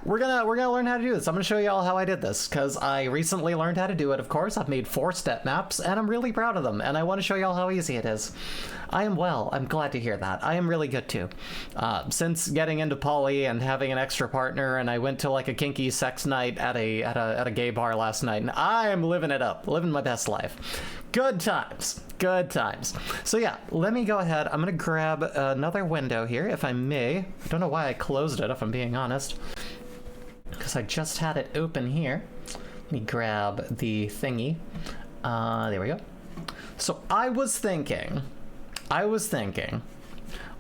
we're gonna learn how to do this. I'm gonna show you all how I did this, because I recently learned how to do it, of course. I've made 4 step maps, and I'm really proud of them, and I want to show you all how easy it is. I'm glad to hear that. I am really good too. Since getting into poly and having an extra partner, and I went to like a kinky sex night at a gay bar last night, and I am living it up, living my best life. Good times. Good times. So yeah, let me go ahead. I'm gonna grab another window here, if I may. I don't know why I closed it, if I'm being honest, because I just had it open here. Let me grab the thingy. There we go. So I was thinking,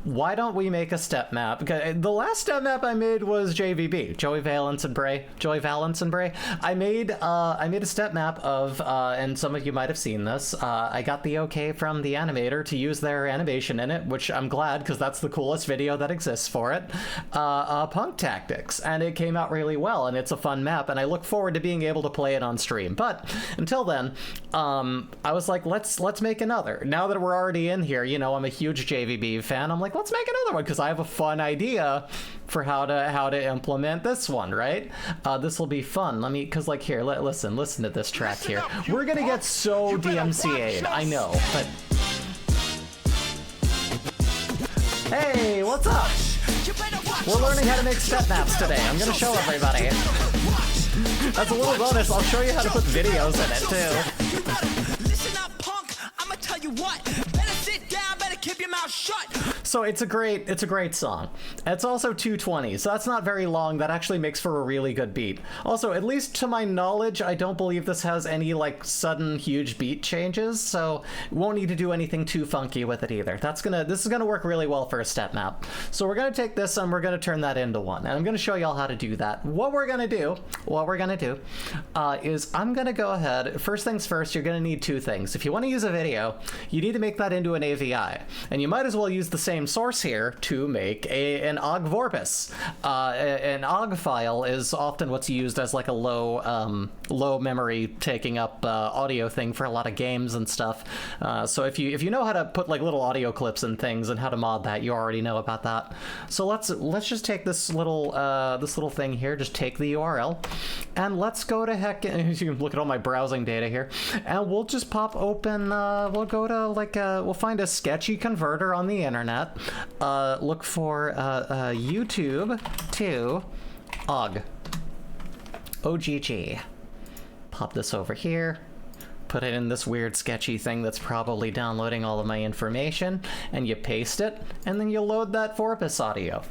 why don't we make a step map? Because the last step map I made was JVB, Joey Valence and Bray. I made a step map of, and some of you might have seen this. I got the okay from the animator to use their animation in it, which I'm glad, because that's the coolest video that exists for it. Punk Tactics, and it came out really well, and it's a fun map, and I look forward to being able to play it on stream. But until then, I was like, let's make another. Now that we're already in here, you know, I'm a huge JVB fan. I'm like, let's make another one, because I have a fun idea for how to implement this one, right? This will be fun. Let me, because like here, listen to this track here. We're gonna get so DMCA'd, I know, but hey, what's up? We're learning how to make step maps today. I'm gonna show everybody. That's a little bonus. I'll show you how to put videos in it too. Listen up, punk. I'ma tell you what. Better sit down. Better keep your mouth shut. So it's a great song. It's also 220, so that's not very long. That actually makes for a really good beat. Also, at least to my knowledge, I don't believe this has any like sudden huge beat changes, so won't need to do anything too funky with it either. This is gonna work really well for a step map. So we're gonna take this and we're gonna turn that into one, and I'm gonna show y'all how to do that. What we're gonna do is I'm gonna go ahead. First things first, you're gonna need 2 things. If you want to use a video, you need to make that into an AVI, and you might as well use the same source here to make an OGG Vorpus. An OGG file is often what's used as like a low memory taking up audio thing for a lot of games and stuff. So if you know how to put like little audio clips and things and how to mod that, you already know about that. So let's just take this little thing here. Just take the URL and let's go to heck. You can look at all my browsing data here, and we'll just pop open. We'll go to like we'll find a sketchy converter on the internet. Look for YouTube to OGG. OGG. Pop this over here. Put it in this weird sketchy thing that's probably downloading all of my information, and you paste it, and then you load that Vorpus audio.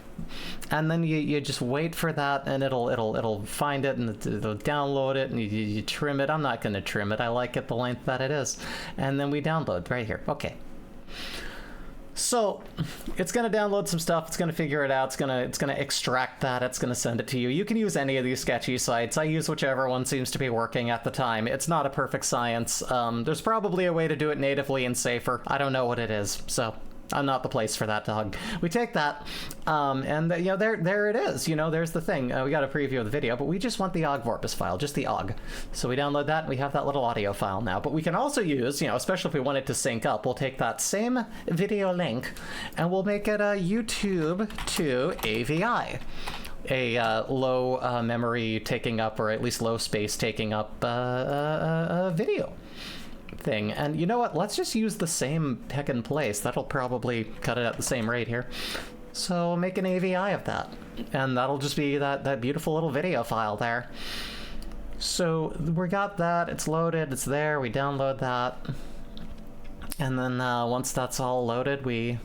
And then you just wait for that, and it'll find it, and it'll download it, and you trim it. I'm not going to trim it. I like it the length that it is. And then we download right here. Okay. So it's going to download some stuff. It's going to figure it out. It's going to extract that. It's going to send it to you. You can use any of these sketchy sites. I use whichever one seems to be working at the time. It's not a perfect science. There's probably a way to do it natively and safer. I don't know what it is. So I'm not the place for that, dog. We take that, and you know, there it is. You know, there's the thing. We got a preview of the video, but we just want the OGG Vorpus file, just the OGG. So we download that, and we have that little audio file now. But we can also use, you know, especially if we want it to sync up, we'll take that same video link, and we'll make it a YouTube to AVI. A low memory taking up, or at least low space taking up video thing. And you know what, let's just use the same heckin' place. That'll probably cut it at the same rate here. So make an AVI of that, and that'll just be that beautiful little video file there. So we got that, it's loaded, it's there, we download that, and then once that's all loaded, we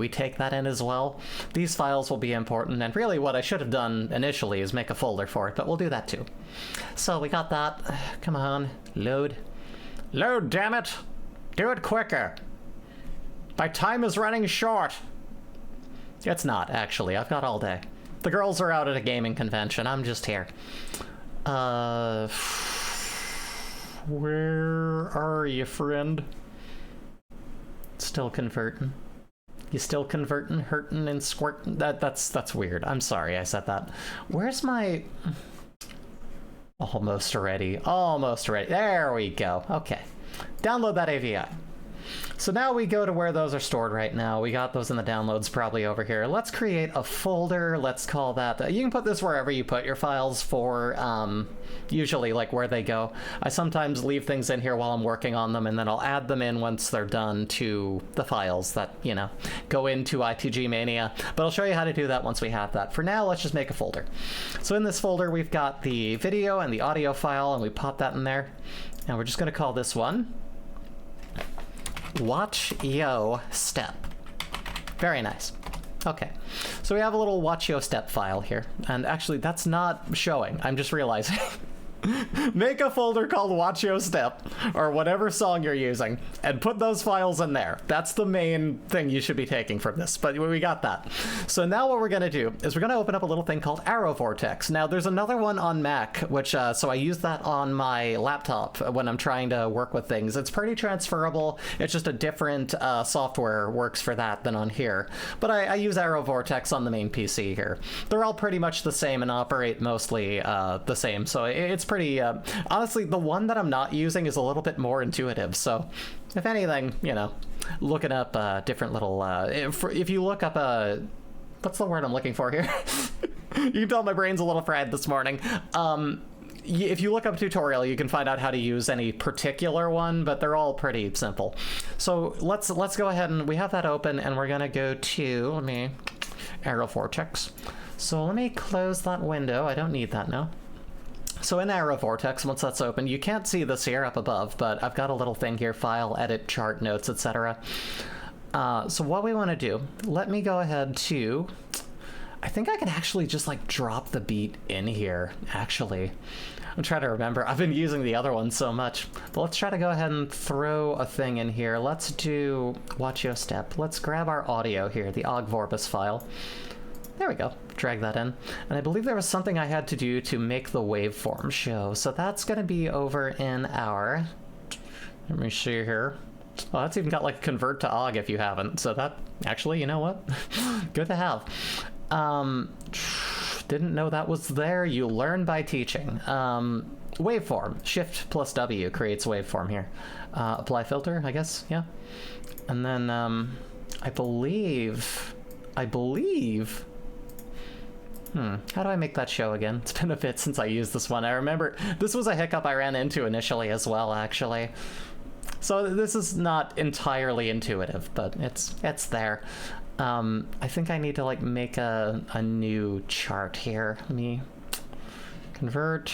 take that in as well. These files will be important, and really what I should have done initially is make a folder for it, but we'll do that too. So we got that. Come on, load. Load, damn it! Do it quicker! My time is running short! It's not, actually. I've got all day. The girls are out at a gaming convention. I'm just here. Where are you, friend? Still converting. You still converting, hurting, and squirting? That's weird. I'm sorry I said that. Where's my... Almost ready. Almost ready. There we go. Okay. Download that AVI. So now we go to where those are stored right now. We got those in the downloads probably over here. Let's create a folder. Let's call that, you can put this wherever you put your files for, usually like where they go. I sometimes leave things in here while I'm working on them, and then I'll add them in once they're done to the files that, you know, go into ITGmania. But I'll show you how to do that once we have that. For now, let's just make a folder. So in this folder, we've got the video and the audio file, and we pop that in there. And we're just going to call this one Watch Yo Step. Very nice. Okay, so we have a little Watch Yo Step file here, and actually that's not showing. I'm just realizing. Make a folder called Watch Yo Step, or whatever song you're using, and put those files in there. That's the main thing you should be taking from this, but we got that. So now what we're going to do is we're going to open up a little thing called Arrow Vortex. Now there's another one on Mac, which, so I use that on my laptop when I'm trying to work with things. It's pretty transferable. It's just a different software works for that than on here. But I use Arrow Vortex on the main PC here. They're all pretty much the same and operate mostly the same, so it's pretty, honestly, the one that I'm not using is a little bit more intuitive, so if anything, you know, looking up different little, if you look up what's the word I'm looking for here? You can tell my brain's a little fried this morning. If you look up a tutorial, you can find out how to use any particular one, but they're all pretty simple. So let's go ahead, and we have that open, and we're gonna go to, let me, Arrow Vortex. So let me close that window. I don't need that now. So in Arrow Vortex, once that's open, you can't see this here up above, but I've got a little thing here, file, edit, chart, notes, etc. So what we want to do, let me go ahead to, I think I can actually just like drop the beat in here, actually. I'm trying to remember, I've been using the other one so much. But let's try to go ahead and throw a thing in here. Let's do Watch Yo Step. Let's grab our audio here, the OGG Vorbis file. There we go. Drag that in. And I believe there was something I had to do to make the waveform show. So that's going to be over in our... Let me see here. Oh, that's even got like convert to OGG if you haven't. So that... Actually, you know what? Good to have. Didn't know that was there. You learn by teaching. Waveform. Shift plus W creates waveform here. Apply filter, I guess. Yeah. And then I believe... how do I make that show again? It's been a bit since I used this one. I remember this was a hiccup I ran into initially as well, actually. So this is not entirely intuitive, but it's there. I think I need to like make a new chart here. Let me convert,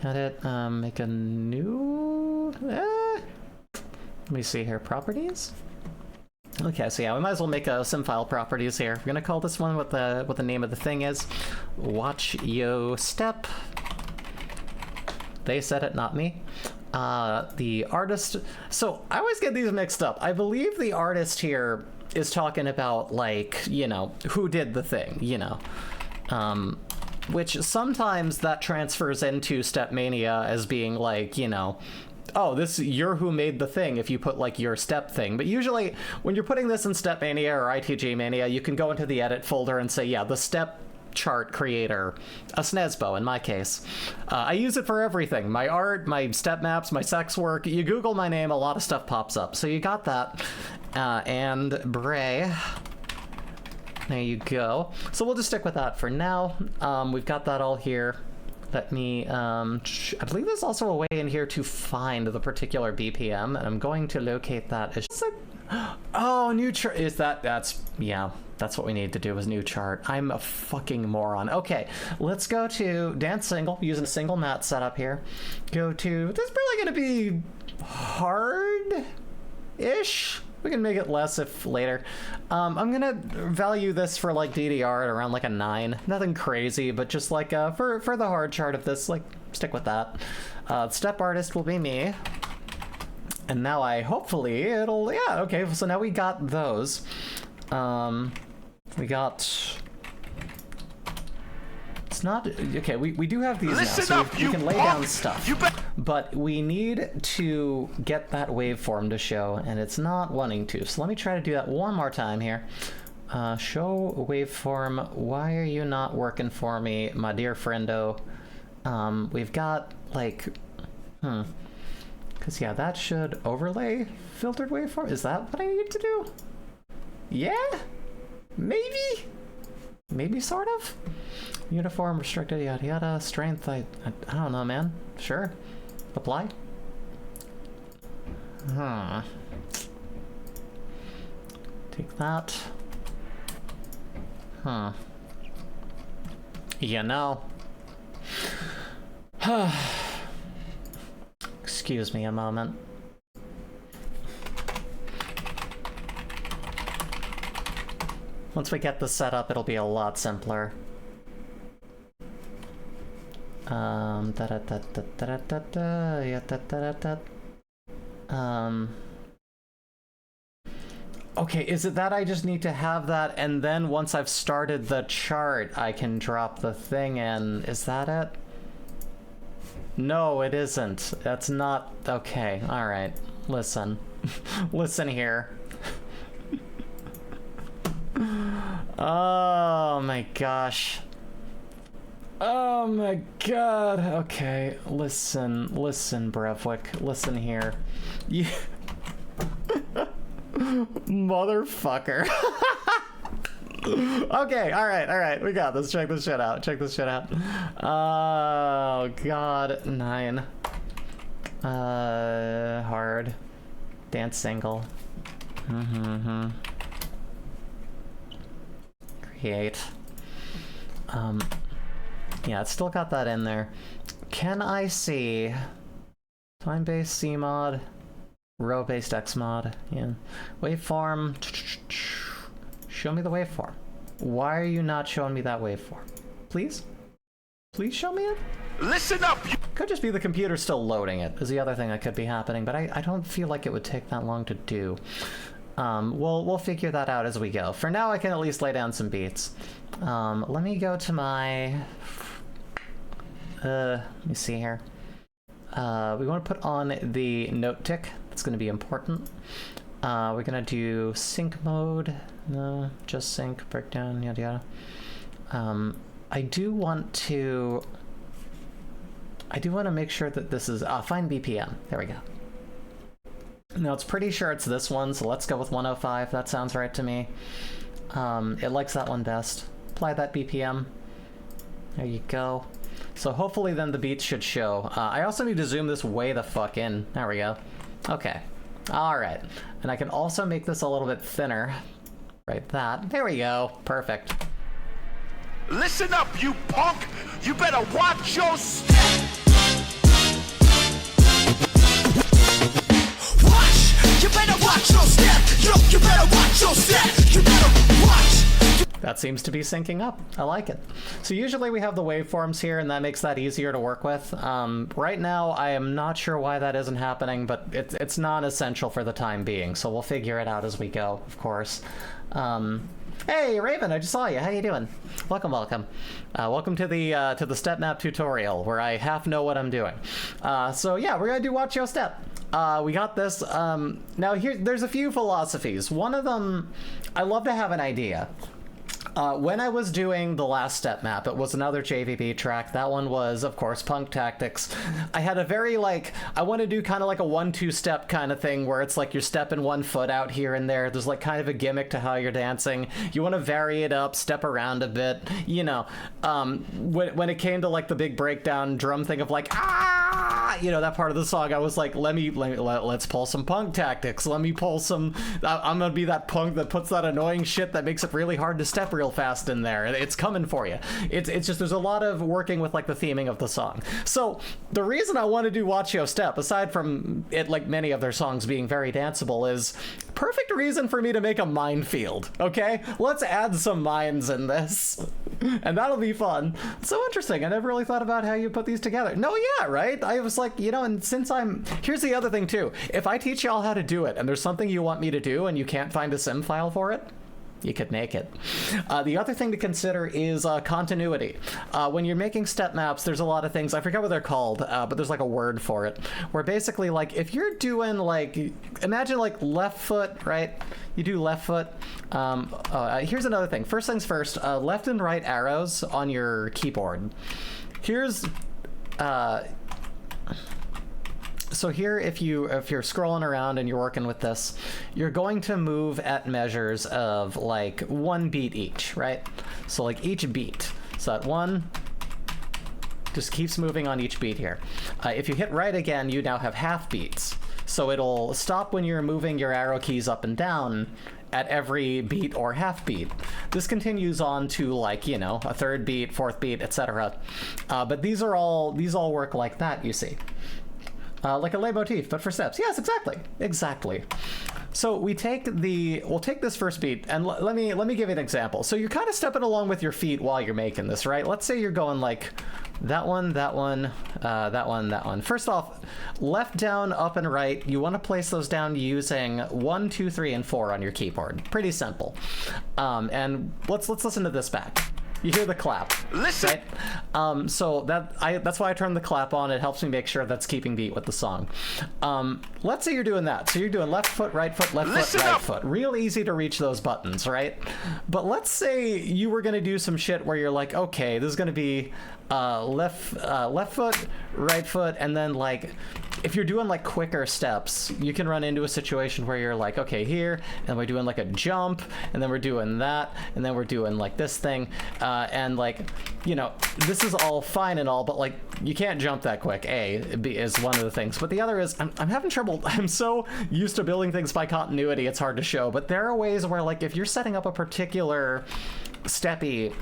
edit, make a new, let me see here, properties? Okay, so yeah, we might as well make a sim file properties here. We're gonna call this one what the name of the thing is. Watch Yo Step. They said it, not me. The artist. So I always get these mixed up. I believe the artist here is talking about like, you know, who did the thing, you know. Which sometimes that transfers into Stepmania as being like, you know, oh, you're who made the thing if you put like your step thing. But usually when you're putting this in Stepmania or ITGmania, you can go into the edit folder and say, yeah, the step chart creator, a SNESBO in my case. I use it for everything. My art, my step maps, my sex work. You Google my name, a lot of stuff pops up. So you got that. And Bray. There you go. So we'll just stick with that for now. We've got that all here. Let me, I believe there's also a way in here to find the particular BPM, and I'm going to locate that as, oh, new chart, yeah, that's what we need to do is new chart. I'm a fucking moron. Okay, let's go to dance single, using a single mat setup here. Go to, this is probably gonna be hard-ish. We can make it less if later. I'm gonna value this for like DDR at around like a 9. Nothing crazy, but just like for the hard chart of this, like stick with that. Step artist will be me. And now hopefully it'll, yeah, okay, so now we got those. We got, it's not, okay, we do have these Listen now, up, so we can lay down stuff. But we need to get that waveform to show, and it's not wanting to. So let me try to do that one more time here. Show waveform, why are you not working for me, my dear friendo? We've got, like, Because, yeah, that should overlay filtered waveform. Is that what I need to do? Yeah? Maybe? Maybe, sort of? Uniform, restricted, yada yada. Strength, I don't know, man. Sure. Apply. Huh. Take that. Huh. You know. Excuse me a moment. Once we get this set up, it'll be a lot simpler. Okay, is it that I just need to have that, and then once I've started the chart, I can drop the thing in? Is that it? No, it isn't. That's not... Okay, alright. Listen. Listen here. Oh my gosh. Oh my god. Okay, listen, Brevwick. Listen here. You... Motherfucker. Okay, alright, we got this. Check this shit out. Oh god, 9. Hard. Dance single. Create. Yeah, it's still got that in there. Can I see time-based C mod, row-based X mod? Yeah. Waveform. Show me the waveform. Why are you not showing me that waveform? Please? Please show me it? Listen up! Could just be the computer still loading it, is the other thing that could be happening, but I don't feel like it would take that long to do. We'll figure that out as we go. For now, I can at least lay down some beats. Let me go to my... let me see here. We want to put on the note tick. That's going to be important. We're going to do sync mode. No, just sync, breakdown, yada yada. I do want to make sure that this is... find BPM. There we go. No, it's pretty sure it's this one, so let's go with 105. That sounds right to me. It likes that one best. Apply that BPM. There you go. So hopefully then the beats should show. I also need to zoom this way the fuck in. There we go. Okay. All right. And I can also make this a little bit thinner. Right, that. There we go. Perfect. Listen up, you punk! You better watch your step! You better watch your step! Yo, you better watch your step! You better watch! That seems to be syncing up. I like it. So usually we have the waveforms here, and that makes that easier to work with. Right now, I am not sure why that isn't happening, but it's non-essential for the time being, so we'll figure it out as we go, of course. Hey, Raven, I just saw you. How you doing? Welcome, welcome. Welcome to the Stepmap tutorial, where I half know what I'm doing. So yeah, we're gonna do Watch Your Step. We got this. Now there's a few philosophies. One of them, I love to have an idea. When I was doing the last Stepmap, it was another JVB track. That one was, of course, Punk Tactics. I had a very, like, I want to do kind of like a 1-2 step kind of thing where it's like you're stepping one foot out here and there. There's like kind of a gimmick to how you're dancing. You want to vary it up, step around a bit, you know. When it came to like the big breakdown drum thing of like, ah, you know, that part of the song, I was like, let's pull some Punk Tactics. Let me pull some, I'm gonna be that punk that puts that annoying shit that makes it really hard to step real fast in there. It's coming for you. It's just, there's a lot of working with like the theming of the song. So the reason I want to do Watch Your Step, aside from it like many of their songs being very danceable, is perfect reason for me to make a minefield. Okay, let's add some mines in this, and that'll be fun. So interesting. I never really thought about how you put these together. No, yeah, right. I was like, you know, and since here's the other thing too. If I teach y'all how to do it, and there's something you want me to do, and you can't find a sim file for it, you could make it. The other thing to consider is continuity. When you're making step maps, there's a lot of things, I forget what they're called, but there's like a word for it, where basically like if you're doing like, imagine like left foot, right? You do left foot. Here's another thing. First things first, left and right arrows on your keyboard. Here's So here, if you're scrolling around and you're working with this, you're going to move at measures of like 1 beat each, right? So like each beat. So that 1 just keeps moving on each beat here. If you hit right again, you now have half beats. So it'll stop when you're moving your arrow keys up and down at every beat or half beat. This continues on to like, you know, a 3rd beat, 4th beat, etc. But these all work like that, you see. Like a leitmotif, but for steps. Yes, exactly. So we'll take this first beat, and let me give you an example. So you're kind of stepping along with your feet while you're making this, right? Let's say you're going like that one, that one, that one, that one. First off, left, down, up, and right. You want to place those down using 1, 2, 3, and 4 on your keyboard. Pretty simple. And let's listen to this back. You hear the clap. Listen. Right? So that's why I turned the clap on. It helps me make sure that's keeping beat with the song. Let's say you're doing that. So you're doing left foot, right foot, left foot, right foot. Real easy to reach those buttons, right? But let's say you were going to do some shit where you're like, okay, this is going to be left foot, right foot, and then like if you're doing like quicker steps, you can run into a situation where you're like, okay, here, and we're doing like a jump, and then we're doing that, and then we're doing like this thing, and like, you know, this is all fine and all, but like you can't jump that quick. Is one of the things, but the other is I'm having trouble. I'm so used to building things by continuity, it's hard to show. But there are ways where like if you're setting up a particular steppy,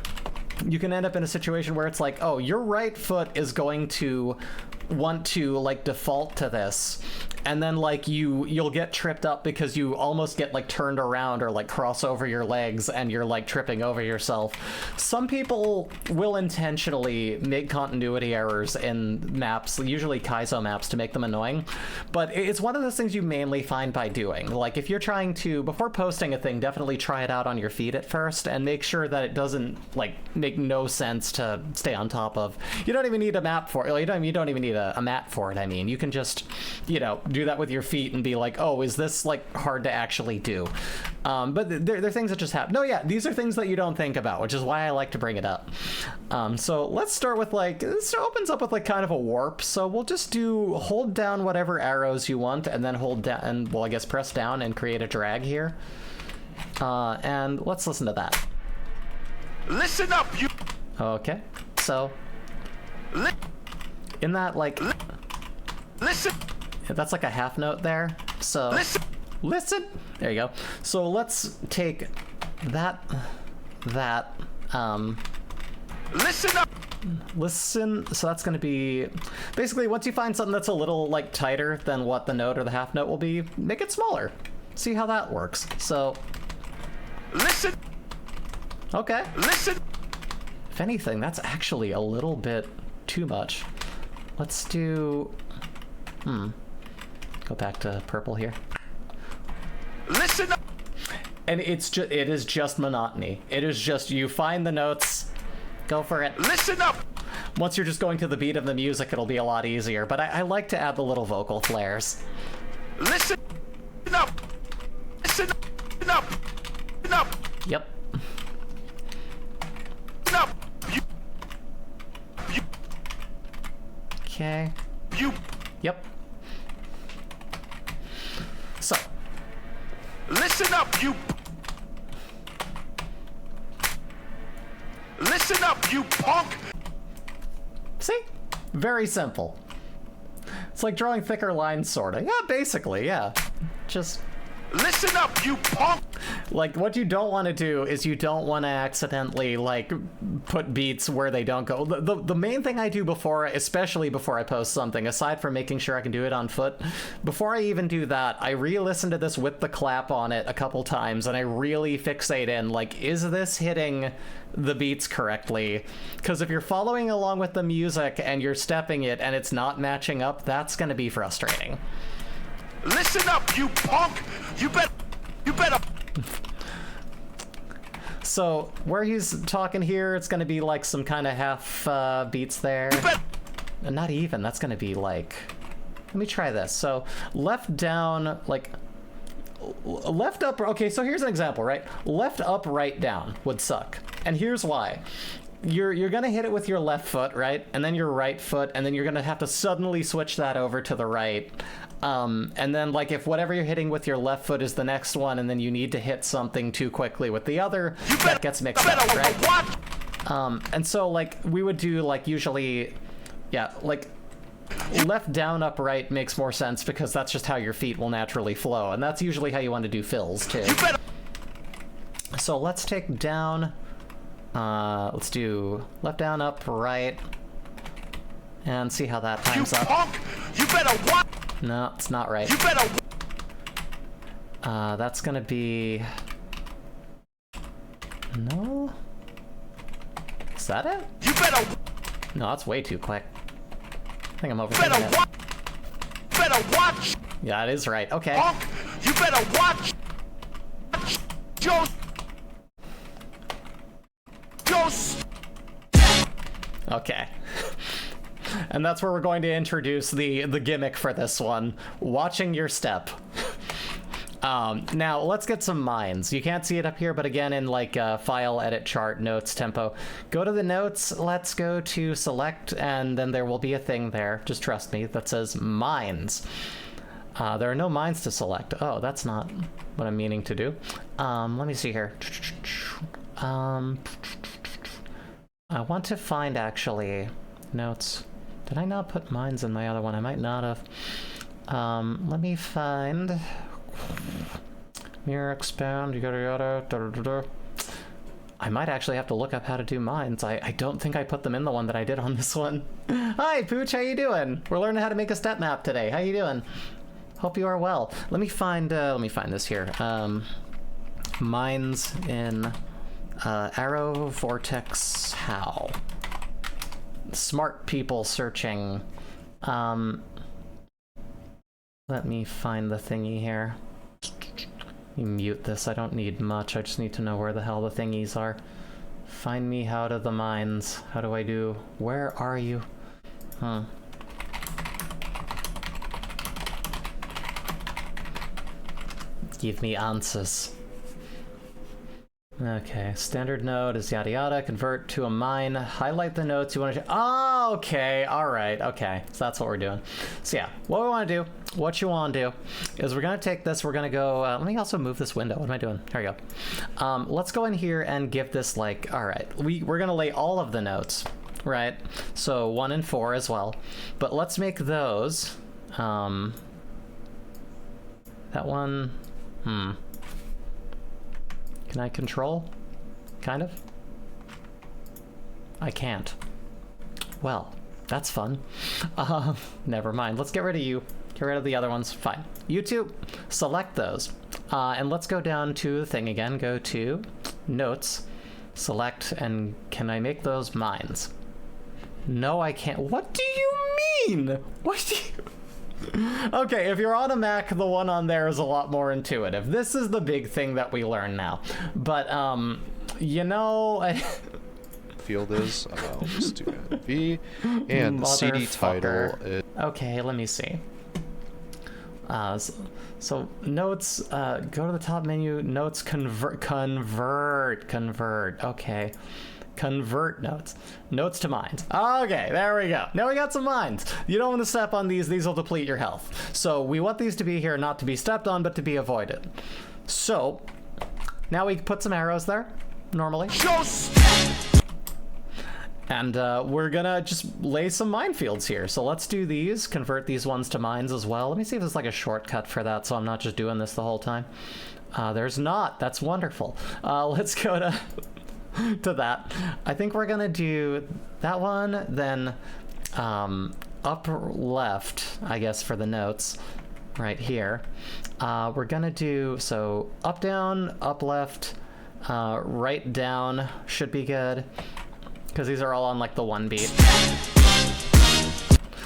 you can end up in a situation where it's like, oh, your right foot is going to want to like default to this, and then like you'll get tripped up because you almost get like turned around or like cross over your legs and you're like tripping over yourself. Some people will intentionally make continuity errors in maps, usually Kaizo maps, to make them annoying, but it's one of those things you mainly find by doing. Like if you're trying to, before posting a thing, definitely try it out on your feet at first and make sure that it doesn't like make no sense to stay on top of. You don't even need a map for it. You don't even need a map for it. I mean, you can just, you know, do that with your feet and be like, oh, is this like hard to actually do? But they're things that just happen. No, yeah, these are things that you don't think about, which is why I like to bring it up. So let's start with like, this opens up with like kind of a warp. So we'll just hold down whatever arrows you want and then hold down, and well, I guess press down and create a drag here. And let's listen to that. Listen up, you. Okay, so in that like, listen. That's like a half note there. So listen. There you go. So let's take that. Listen up. Listen. So that's going to be basically once you find something that's a little like tighter than what the note or the half note will be, make it smaller. See how that works. So listen. Okay. Listen. If anything, that's actually a little bit too much. Let's do. Go back to purple here. Listen up. And it is just monotony. It is just you find the notes, go for it. Listen up. Once you're just going to the beat of the music, it'll be a lot easier. But I like to add the little vocal flares. Listen up. Listen up. Listen up. Yep. Listen up. You. Okay. You. Yep. So. Listen up, you. Listen up, you punk. See? Very simple. It's like drawing thicker lines, sort of. Yeah, basically, yeah. Just... Listen up, you punk! Like, what you don't want to do is you don't want to accidentally, like, put beats where they don't go. The main thing I do before, especially before I post something, aside from making sure I can do it on foot, before I even do that, I re-listen to this with the clap on it a couple times, and I really fixate in, like, is this hitting the beats correctly? Because if you're following along with the music and you're stepping it and it's not matching up, that's going to be frustrating. Listen up, you punk! You better. So where he's talking here, it's going to be like some kind of half beats there. And not even. That's going to be like. Let me try this. So left down, like left up. Okay, so here's an example, right? Left up, right down would suck, and here's why. you're gonna hit it with your left foot, right? And then your right foot, and then you're gonna have to suddenly switch that over to the right. And then, like, if whatever you're hitting with your left foot is the next one, and then you need to hit something too quickly with the other, that gets mixed up, right? And so, like, we would do, like, usually, yeah, like, left, down, up, right makes more sense because that's just how your feet will naturally flow, and that's usually how you want to do fills, too. So let's take down, let's do left, down, up, right, and see how that times up. You better watch. No, it's not right. You better. That's gonna be... No? Is that it? You better. No, that's way too quick. I think I'm overthinking it. Better watch. Yeah, it is right. Okay. You better watch. Joe. Okay. And that's where we're going to introduce the gimmick for this one. Watching your step. Now, let's get some mines. You can't see it up here, but again, in like file, edit, chart, notes, tempo. Go to the notes, let's go to select, and then there will be a thing there, just trust me, that says mines. There are no mines to select. Oh, that's not what I'm meaning to do. Let me see here. I want to find, actually, notes. Did I not put mines in my other one? I might not have. Let me find... Mirror, expand, yada yada, da da da da. I might actually have to look up how to do mines. I don't think I put them in the one that I did on this one. Hi, Pooch, how you doing? We're learning how to make a step map today. How you doing? Hope you are well. Let me find this here. Mines in Arrow Vortex how? Smart people searching. Let me find the thingy here. Let me mute this. I don't need much. I just need to know where the hell the thingies are. Find me how to the mines. How do I do? Where are you? Huh. Give me answers. Okay, standard node is yada yada, convert to a mine, highlight the nodes you want to... Oh, okay, alright, okay. So that's what we're doing. So yeah, what we want to do, what you want to do, is we're going to take this, we're going to go... let me also move this window. What am I doing? There we go. Let's go in here and give this, like... Alright, we're going to lay all of the nodes, right? So 1 and 4 as well. But let's make those... that one... Can I control? Kind of? I can't. Well, that's fun. Never mind. Let's get rid of you. Get rid of the other ones. Fine. You two, select those. And let's go down to the thing again. Go to Notes, Select, and can I make those mines? No, I can't. What do you mean? What do you... Okay, if you're on a Mac, the one on there is a lot more intuitive. This is the big thing that we learn now. But, you know... Field is, I'll just do V, and the CD title is... Okay, let me see. So notes, go to the top menu, notes, convert, okay. Convert notes. Notes to mines. Okay, there we go. Now we got some mines. You don't want to step on these will deplete your health. So we want these to be here, not to be stepped on, but to be avoided. So, now we put some arrows there, normally. And we're gonna just lay some minefields here. So let's do these, convert these ones to mines as well. Let me see if there's like a shortcut for that so I'm not just doing this the whole time. There's not. That's wonderful. Let's go to... to that. I think we're gonna do that one, then up left, I guess, for the notes, right here. We're gonna do, so up down, up left, right down should be good, because these are all on like the one beat.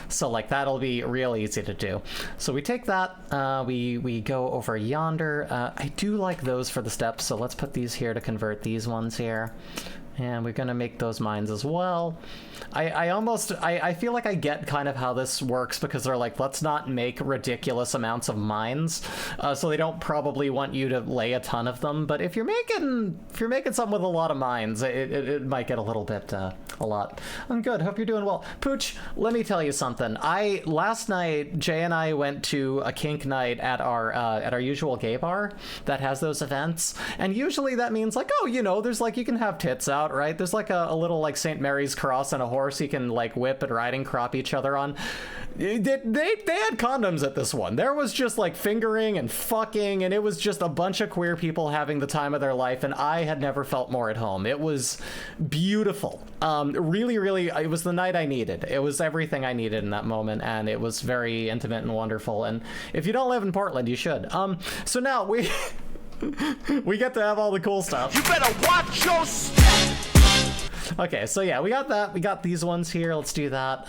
So like that'll be real easy to do. So we take that, we go over yonder. I do like those for the steps, so let's put these here to convert these ones here. And we're gonna make those mines as well. I feel like I get kind of how this works because they're like, let's not make ridiculous amounts of mines, so they don't probably want you to lay a ton of them. But if you're making something with a lot of mines, it might get a little bit a lot. I'm good. Hope you're doing well, Pooch. Let me tell you something. Last night Jay and I went to a kink night at our usual gay bar that has those events, and usually that means like, oh, you know, there's like, you can have tits out, right? There's like a little like St. Mary's cross and a horse you can like whip and riding crop each other on. They had condoms at this one. There was just like fingering and fucking, and it was just a bunch of queer people having the time of their life, and I had never felt more at home. It was beautiful. Really, really, it was the night I needed. It was everything I needed in that moment, and it was very intimate and wonderful. And if you don't live in Portland, you should. So now we we get to have all the cool stuff. You better watch your step. Okay, so yeah, we got that. We got these ones here. Let's do that.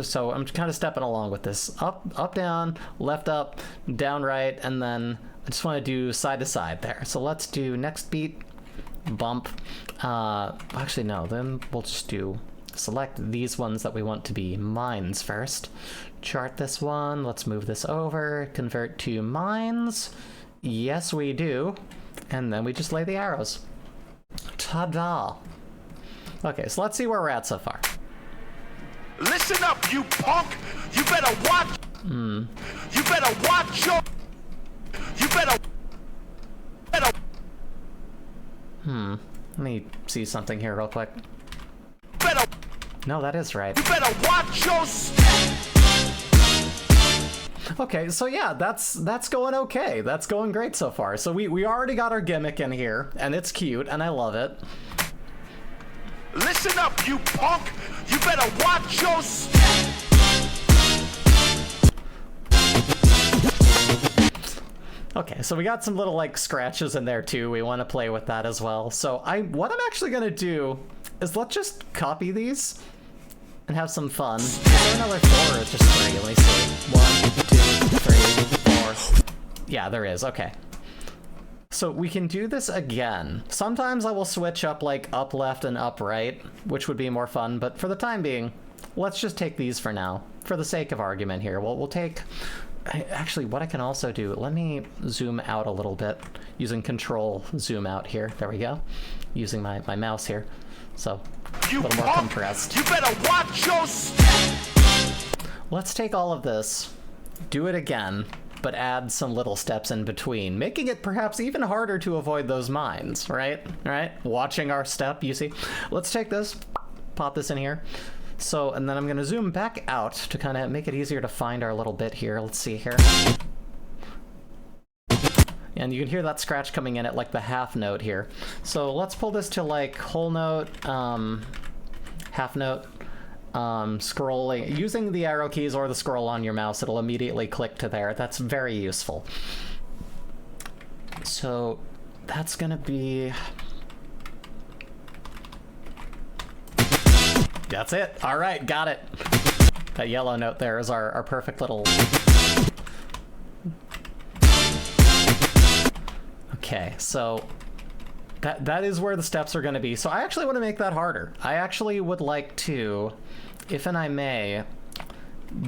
So I'm kind of stepping along with this. Up, down, left, up, down, right, and then I just want to do side to side there. So let's do next beat, bump. Actually, no, then we'll just do select these ones that we want to be mines first. Chart this one. Let's move this over. Convert to mines. Yes, we do. And then we just lay the arrows. Ta-da! Okay, so let's see where we're at so far. Listen up, you punk! You better watch. You better watch your. You better. Let me see something here real quick. Better. No, that is right. You better watch your step. Okay, so yeah, that's going okay. That's going great so far. So we already got our gimmick in here, and it's cute, and I love it. Listen up, you punk! You better watch your step. Okay, so we got some little like scratches in there too. We want to play with that as well. So what I'm actually gonna do is let's just copy these and have some fun. Is there another 4 or it's just 3? Let me see. 1, 2, 3, 4. Yeah, there is. Okay. So we can do this again. Sometimes I will switch up like up left and up right, which would be more fun, but for the time being, let's just take these for now. For the sake of argument here, we'll take... Actually, what I can also do, let me zoom out a little bit using control zoom out here. There we go. Using my mouse here. So, a little more compressed. You better watch your step. Let's take all of this, do it again, but add some little steps in between, making it perhaps even harder to avoid those mines, right? Right? Watching our step, you see? Let's take this, pop this in here. So, and then I'm gonna zoom back out to kind of make it easier to find our little bit here. Let's see here. And you can hear that scratch coming in at like the half note here. So let's pull this to like whole note, half note, scrolling. Using the arrow keys or the scroll on your mouse, it'll immediately click to there. That's very useful. So that's gonna be... That's it. All right, got it. That yellow note there is our perfect little... Okay, so that is where the steps are going to be. So I actually want to make that harder. I actually would like to, if and I may,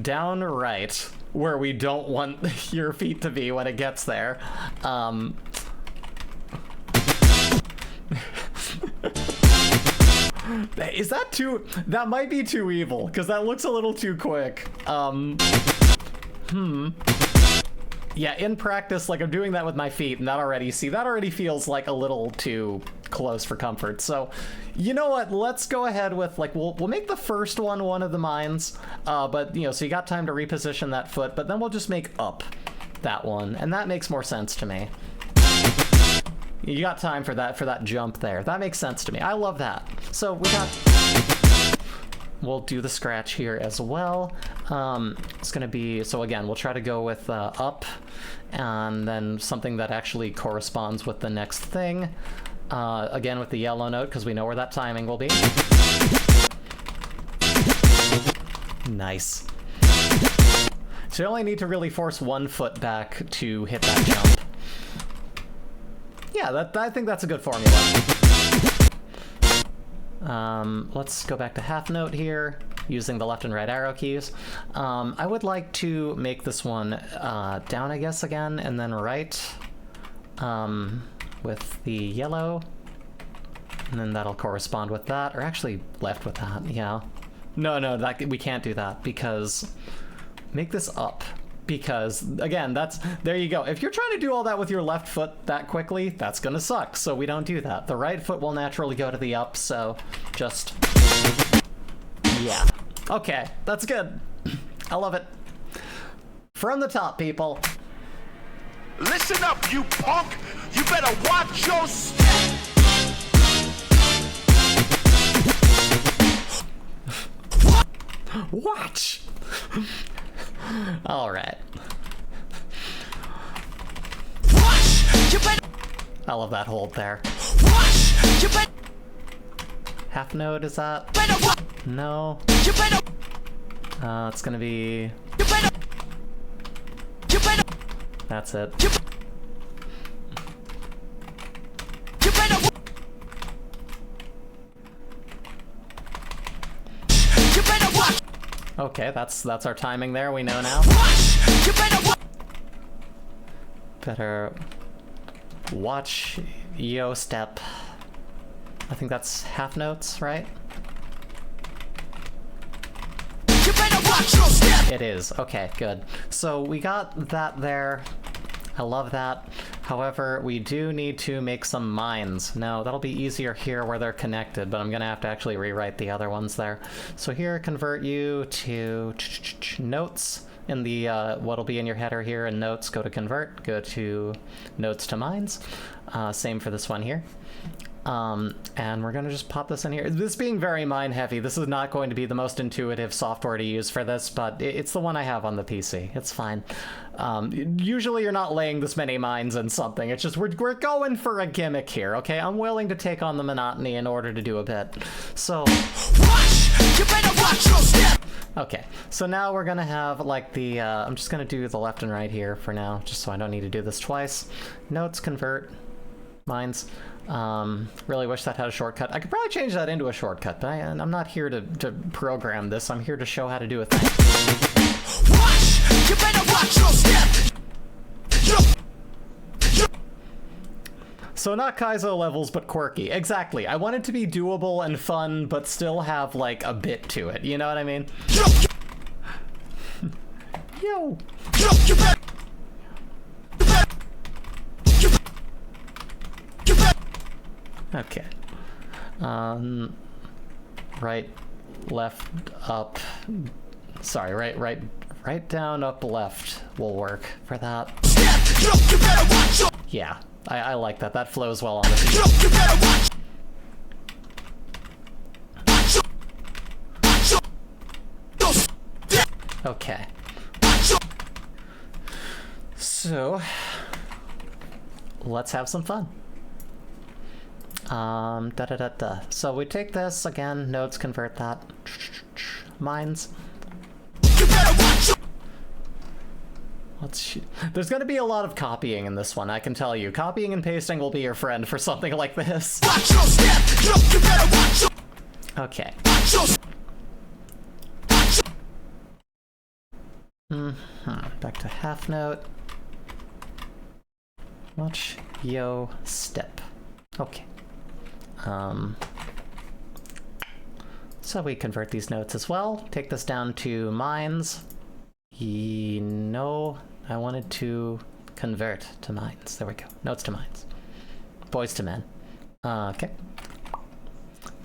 down right, where we don't want your feet to be when it gets there. Is that too... That might be too evil, because that looks a little too quick. Yeah, in practice, like, I'm doing that with my feet, and that already feels like a little too close for comfort. So, you know what? Let's go ahead with, like, we'll make the first one of the mines, but, you know, so you got time to reposition that foot, but then we'll just make up that one, and that makes more sense to me. You got time for that jump there. That makes sense to me. I love that. So we got... We'll do the scratch here as well. It's gonna be, so again, we'll try to go with up, and then something that actually corresponds with the next thing. Again with the yellow note, because we know where that timing will be. Nice. So you only need to really force one foot back to hit that jump. Yeah, I think that's a good formula. Let's go back to half note here, using the left and right arrow keys. I would like to make this one down, I guess, again, and then right with the yellow. And then that'll correspond with that, or actually left with that, yeah. No, we can't do that, because make this up. Because, again, there you go. If you're trying to do all that with your left foot that quickly, that's gonna suck, so we don't do that. The right foot will naturally go to the up, so just... yeah. Okay, that's good. I love it. From the top, people. Listen up, you punk! You better watch your step! Watch! All right. I love that hold there. Half note, is that? No. It's gonna be... that's it. Okay, that's our timing there, we know now. Better watch yo step. I think that's half notes, right? It is. Okay, good. So we got that there. I love that. However, we do need to make some mines. Now, that'll be easier here where they're connected, but I'm gonna have to actually rewrite the other ones there. So here, convert you to notes in the, what'll be in your header here in notes, go to convert, go to notes to mines. Same for this one here. And we're gonna just pop this in here. This being very mine heavy, this is not going to be the most intuitive software to use for this, but it's the one I have on the PC. It's fine. Usually you're not laying this many mines in something. It's just we're going for a gimmick here, okay? I'm willing to take on the monotony in order to do a bit. So... you better watch your step! Okay, so now we're gonna have like the, I'm just gonna do the left and right here for now, just so I don't need to do this twice. Notes, convert, mines. Really wish that had a shortcut. I could probably change that into a shortcut, but I'm not here to program this. I'm here to show how to do a thing. You better watch your step! So not Kaizo levels, but quirky. Exactly. I want it to be doable and fun, but still have, like, a bit to it. You know what I mean? Yo! Okay. Right, left, up. Sorry, right down, up, left will work for that. Yeah, I like that. That flows well on the beat. Okay. So, let's have some fun. So we take this again, nodes, convert that. Mines. There's gonna be a lot of copying in this one, I can tell you. Copying and pasting will be your friend for something like this. Okay. Back to half note. Watch yo step. Okay. So we convert these notes as well. Take this down to mines. No, I wanted to convert to mines. There we go. Notes to mines. Boys to men. Okay.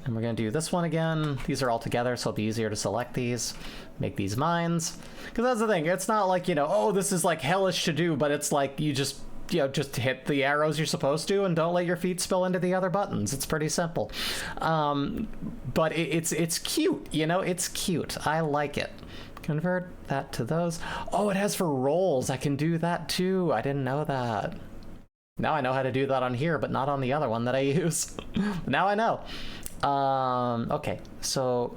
And we're gonna do this one again. These are all together, so it'll be easier to select these. Make these mines. Because that's the thing, it's not like, you know, oh, this is like hellish to do, but it's like you just, you know, just hit the arrows you're supposed to and don't let your feet spill into the other buttons. It's pretty simple. But it's cute, you know, it's cute. I like it. Convert that to those. Oh, it has for rolls. I can do that too. I didn't know that. Now I know how to do that on here, but not on the other one that I use. Now I know. Okay, so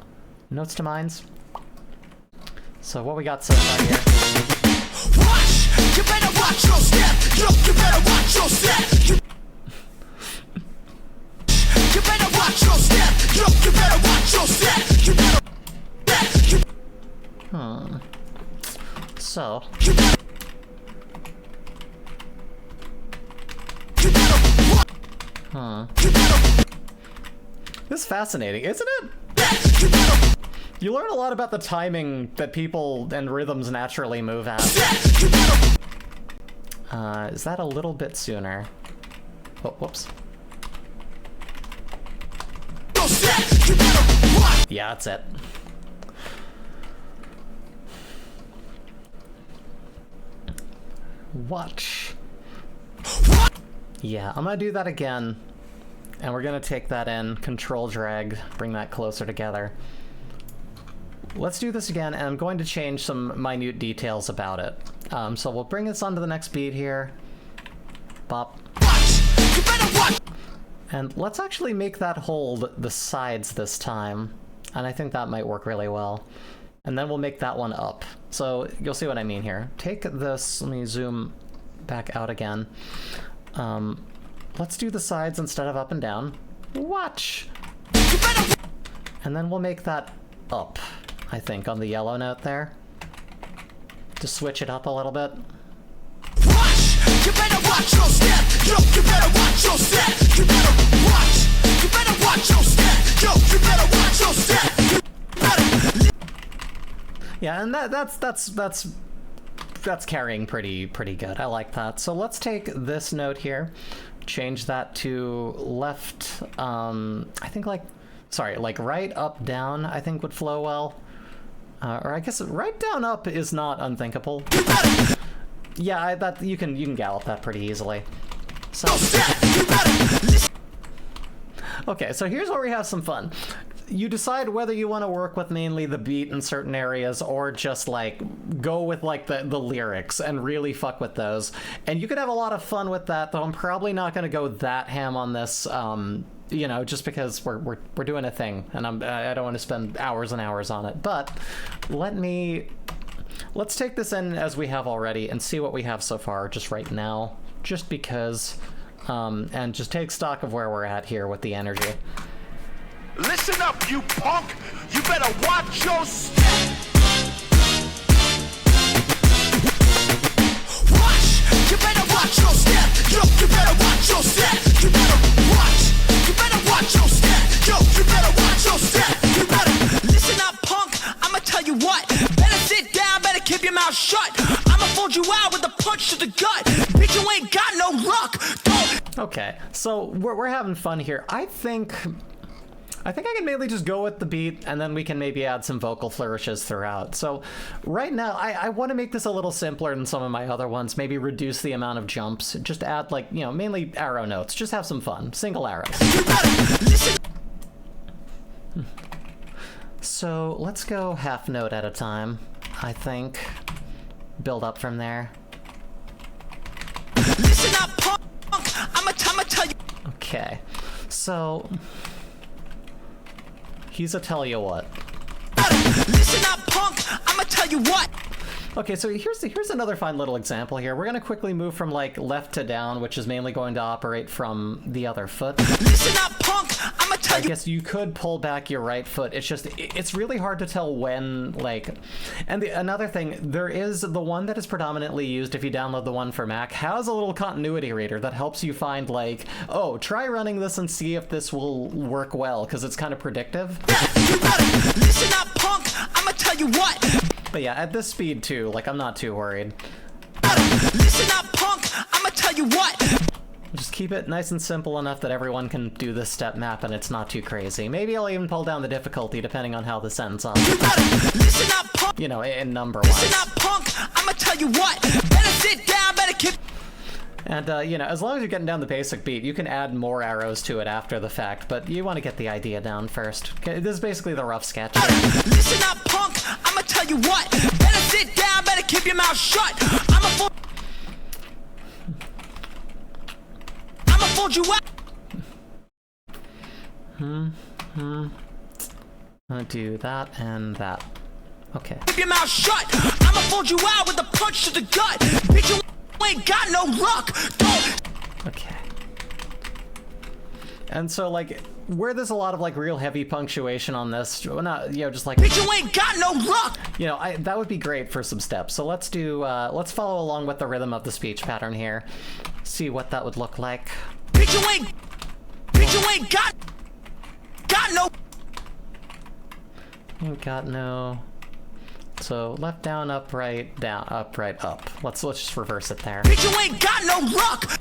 notes to mines. So what we got so far here. You better watch your step! You better watch your step! You better watch your step! Yo, you better watch your step. You better. So. This is fascinating, isn't it? You learn a lot about the timing that people and rhythms naturally move at. Is that a little bit sooner? Oh, whoops. Yeah, that's it. Watch. Yeah, I'm gonna do that again. And we're gonna take that in, control drag, bring that closer together. Let's do this again, and I'm going to change some minute details about it. So we'll bring this onto the next beat here. Bop. And let's actually make that hold the sides this time. And I think that might work really well. And then we'll make that one up. So you'll see what I mean here. Take this, let me zoom back out again. Let's do the sides instead of up and down. Watch! And then we'll make that up, I think, on the yellow note there. To switch it up a little bit. Watch! You better watch your step! Yo, you better watch your step! You better watch! You better watch your step! Yo, you better watch your step! Yeah, and that's carrying pretty good. I like that. So let's take this note here, change that to left, I think like right, up, down, I think would flow well. Or I guess right, down, up is not unthinkable. Yeah, that you can gallop that pretty easily. So okay, so here's where we have some fun. You decide whether you want to work with mainly the beat in certain areas or just like go with like the lyrics and really fuck with those. And you could have a lot of fun with that, though I'm probably not going to go that ham on this, you know, just because we're doing a thing and I don't want to spend hours and hours on it. But let's take this in as we have already and see what we have so far just right now, just because, and just take stock of where we're at here with the energy. Listen up, you punk! You better watch your step! Watch! You better watch your step! Yo, you better watch your step! You better watch! You better watch your step! Yo, you better watch your step! You better listen up, punk! I'ma tell you what! Better sit down, better keep your mouth shut! I'ma fold you out with a punch to the gut! Bitch, you ain't got no luck! Don't... Okay, so we're having fun here. I think I can mainly just go with the beat, and then we can maybe add some vocal flourishes throughout. So right now, I want to make this a little simpler than some of my other ones. Maybe reduce the amount of jumps. Just add, like, you know, mainly arrow notes. Just have some fun. Single arrows. So let's go half note at a time, I think. Build up from there. Listen up, punk! I'ma tell you. Okay, so he's a tell you what. Listen up, punk! I'ma tell you what. Okay, so here's another fine little example here. We're gonna quickly move from like left to down, which is mainly going to operate from the other foot. Listen up, punk! I'ma tell you. I guess you could pull back your right foot. It's just, it's really hard to tell when, like, and another thing, there is the one that is predominantly used if you download the one for Mac, has a little continuity reader that helps you find, like, oh, try running this and see if this will work well, because it's kind of predictive. Listen up, punk! I'ma tell you what. But yeah, at this speed too, like, I'm not too worried. Listen up, punk! I'ma tell you what. Just keep it nice and simple enough that everyone can do this step map and it's not too crazy. Maybe I'll even pull down the difficulty depending on how this ends up. Listen up, punk! You know, in number-wise. Listen up, punk! I'ma tell you what. Better sit down, better keep... And, you know, as long as you're getting down the basic beat, you can add more arrows to it after the fact, but you want to get the idea down first. Okay, this is basically the rough sketch. Listen up, punk! I'ma tell you what. Better sit down, better keep your mouth shut. I'ma fold you out. I'll do that and that. Okay. Keep your mouth shut. I'ma fold you out with a punch to the gut. Bitch, you ain't got no luck. Don't. Okay. And so, like, where there's a lot of, like, real heavy punctuation on this, well, not, you know, just like... Bitch, you ain't got no luck! You know, that would be great for some steps. So let's do, let's follow along with the rhythm of the speech pattern here. See what that would look like. Bitch, you ain't got no... Ain't got no... So left, down, up, right, up. Let's just reverse it there. Bitch, you ain't got no luck!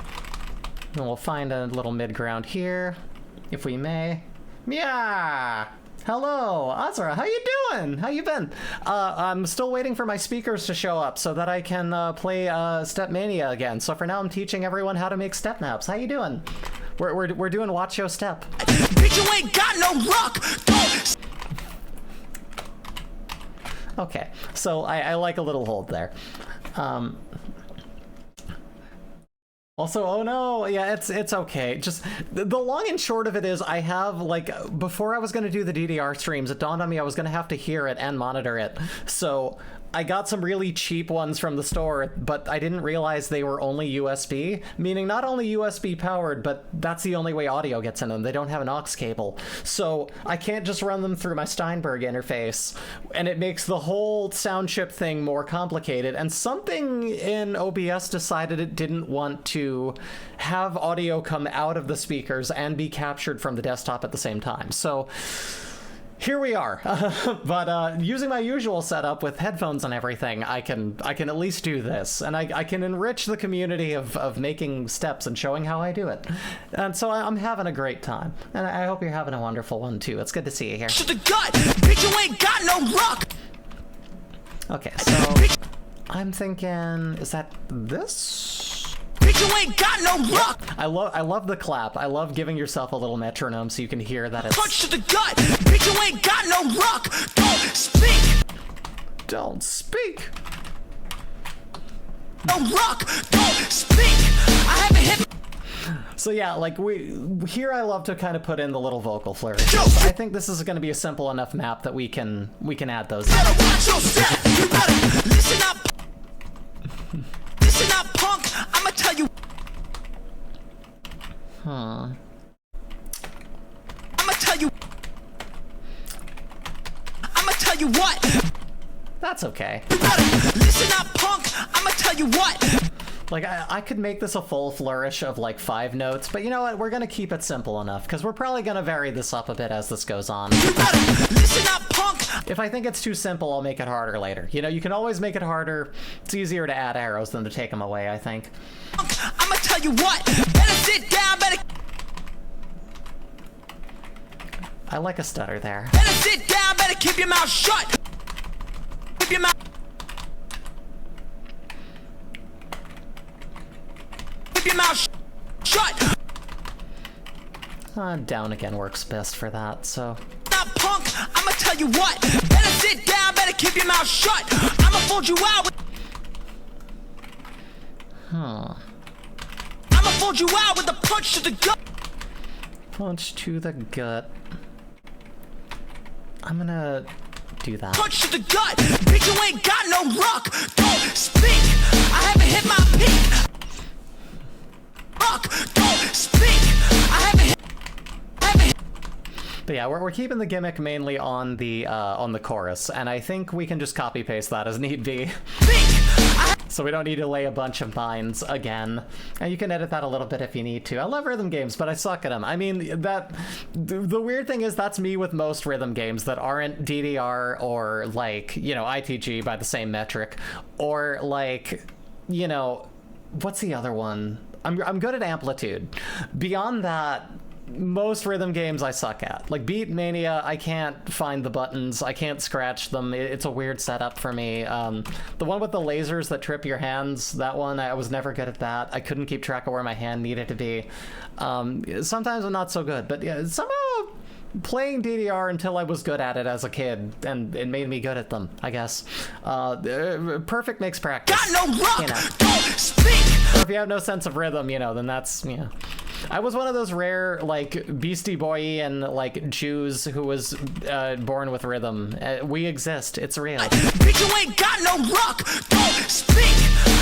And we'll find a little mid-ground here, if we may. Yeah! Hello, Azra, how you doing? How you been? I'm still waiting for my speakers to show up so that I can play Stepmania again. So for now, I'm teaching everyone how to make step maps. How you doing? We're doing Watch Your Step. Bitch, you ain't got no luck! Don't... Okay, so I like a little hold there. Also, oh no, yeah, it's okay. Just the long and short of it is I have, like, before I was going to do the DDR streams, it dawned on me I was going to have to hear it and monitor it. So I got some really cheap ones from the store, but I didn't realize they were only USB, meaning not only USB powered, but that's the only way audio gets in them. They don't have an aux cable. So I can't just run them through my Steinberg interface, and it makes the whole sound chip thing more complicated. And something in OBS decided it didn't want to have audio come out of the speakers and be captured from the desktop at the same time. So here we are. But using my usual setup with headphones and everything, I can at least do this, and I can enrich the community of making steps and showing how I do it. And so I'm having a great time, and I hope you're having a wonderful one too. It's good to see you here. To the gut! Bitch, you ain't got no luck! Okay, so I'm thinking, is that this? Bitch, you ain't got no luck! I love the clap. I love giving yourself a little metronome so you can hear that it's... Punch to the gut! Bitch, you ain't got no luck! Don't speak! Don't speak! No luck! Don't speak! I haven't hit... So yeah, like here I love to kind of put in the little vocal flourishes. I think this is going to be a simple enough map that we can add those in. You better watch your step! You better listen up! Listen up, punk! I'ma tell you... Huh. I'ma tell you what! That's okay. You better listen up, punk! I'ma tell you what! Like, I could make this a full flourish of, like, 5 notes, but you know what? We're gonna keep it simple enough, because we're probably gonna vary this up a bit as this goes on. You better listen up, punk! If I think it's too simple, I'll make it harder later. You know, you can always make it harder. It's easier to add arrows than to take them away, I think. I'ma tell you what! Better sit down, better... I like a stutter there. Better sit down, better keep your mouth shut! Keep your mouth... Keep your mouth shut! Down again works best for that, so... Now, punk, I'ma tell you what! Better sit down, better keep your mouth shut! I'ma fold you out with... Huh. I'ma fold you out with a punch to the gut! Punch to the gut. I'm gonna do that. Punch to the gut! Bitch, you ain't got no luck! Don't speak! I haven't hit my peak! Luck! Don't speak! I haven't hit... But yeah, we're keeping the gimmick mainly on the chorus, and I think we can just copy paste that as need be. So we don't need to lay a bunch of lines again. And you can edit that a little bit if you need to. I love rhythm games, but I suck at them. I mean, the weird thing is that's me with most rhythm games that aren't DDR or, like, you know, ITG by the same metric, or, like, you know, what's the other one? I'm good at amplitude. Beyond that, most rhythm games I suck at. Like Beatmania, I can't find the buttons, I can't scratch them, it's a weird setup for me. The one with the lasers that trip your hands, that one, I was never good at that. I couldn't keep track of where my hand needed to be. Sometimes I'm not so good, but yeah, somehow playing DDR until I was good at it as a kid, and it made me good at them, I guess. Perfect makes practice. Got no luck! You know. Don't speak! Or if you have no sense of rhythm, you know, then that's, you know. I was one of those rare, like, Beastie Boy-and, like, Jews who was born with rhythm. We exist. It's real. Bitch, you ain't got no luck! Don't speak!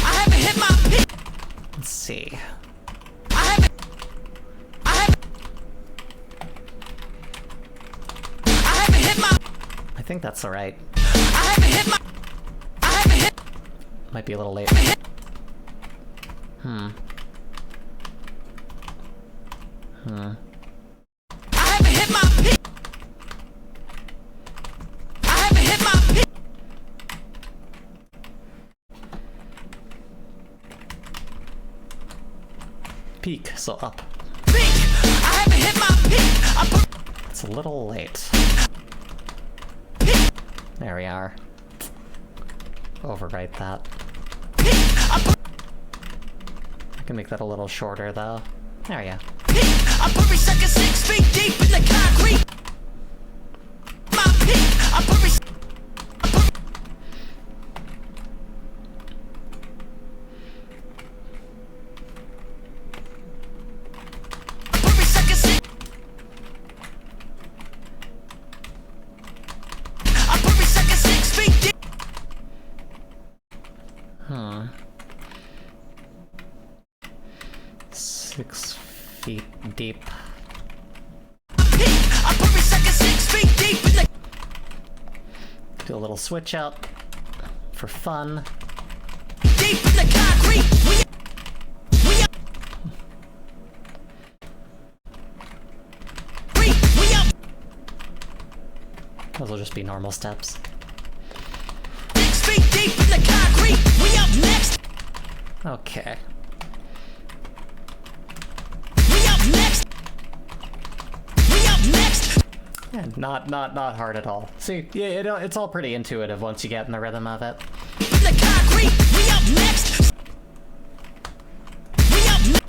I haven't hit my peak! Let's see. I think that's alright. I haven't hit my. I haven't hit. Might be a little late. I haven't hit my peak. I haven't hit my peak. Peak, so up. Peak. I haven't hit my peak. It's a little late. Peak. There we are. Overwrite that. Peak. I can make that a little shorter though. There you go. Peak. I'm every second 6 feet deep in the concrete. My peak. I'm every. Hmm. 6 feet deep. Do a little switch up for fun. Deep in the concrete. Those will just be normal steps. 6 feet deep in the concrete. We up next. Okay. We up next. We up next. Yeah, not hard at all. See, yeah, it's all pretty intuitive once you get in the rhythm of it. In the concrete. We up next. We up next.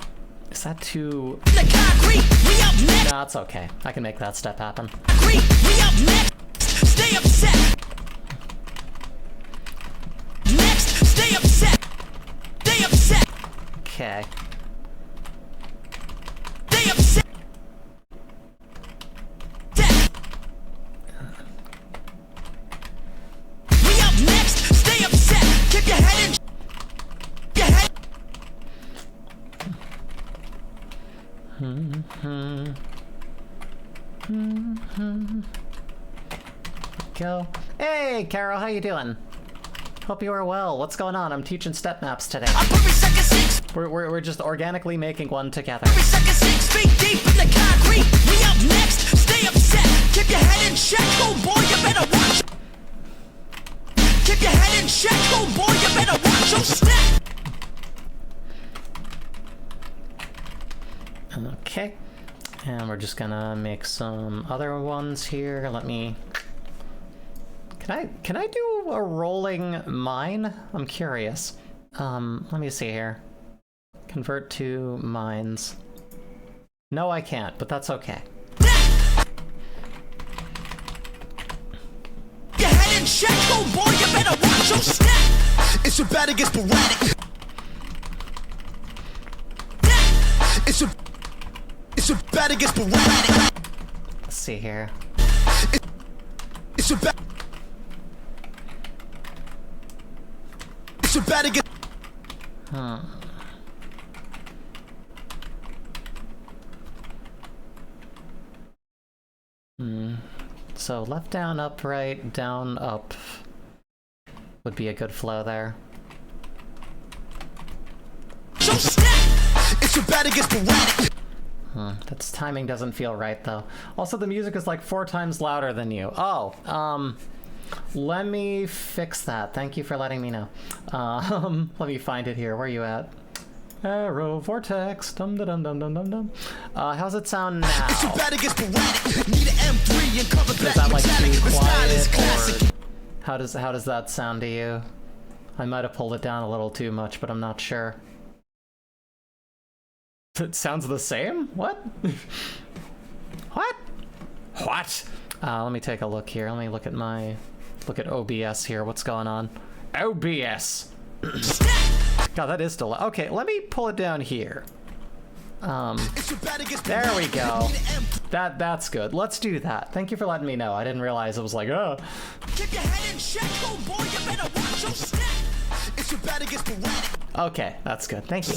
Is that too... In the concrete. We up next. No, it's okay. I can make that step happen. We up next. Stay upset. Next. Stay upset. Stay upset. Okay. Stay upset. We up next. Stay upset. Keep your head in. Your head. Go. Hey, Carol, how you doing? Hope you are well. What's going on? I'm teaching Stepmaps today. Up every second 6. We're just organically making one together. Every second 6 feet deep in the concrete. We up next. Stay upset. Keep your head in check. Oh boy, you better watch. Keep your head in check. Oh boy, you better watch your step. Okay. And we're just gonna make some other ones here. Let me... Can I do a rolling mine? I'm curious. Let me see here. Convert to mines. No, I can't, but that's okay. Your head in check. Oh boy, you better watch your step. It's about to get sporadic. It's about to get sporadic. Let's see here. It's about to get. So left down, up, right, down, up would be a good flow there. It's about to get sporadic. That's timing doesn't feel right though. Also, the music is like 4 times louder than you. Oh, let me fix that. Thank you for letting me know. Let me find it here. Where are you at? Arrow vortex. Dum dum dum dum dum dum. How's it sound now? It's about to get sporadic. Need an M3 and cover black. Is that like metallic. too The style is quiet, classic. or how does that sound to you? I might have pulled it down a little too much, but I'm not sure. It sounds the same? What? What? What? Let me take a look here. Let me look at OBS here. What's going on? OBS. God, that is still okay. Let me pull it down here. There we go. That's good. Let's do that. Thank you for letting me know. I didn't realize it was like, oh. Keep your head in check, oh boy, you better watch your step. It's about to get sporadic. Okay, that's good. Thank you.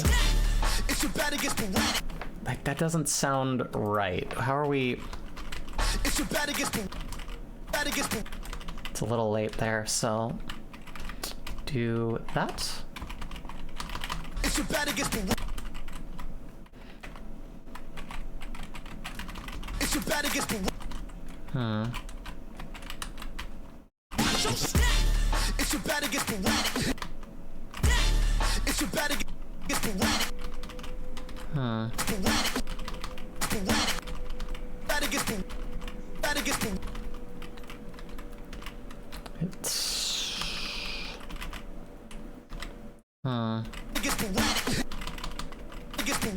It's about to get sporadic. Like, that doesn't sound right. How are we? It's about to get sporadic. It's a little late there, so do that. It's your bad against the It's your bad against the Watch your step. It's your bad against the It's your bad against the Bad against the Bad against the It's against the against the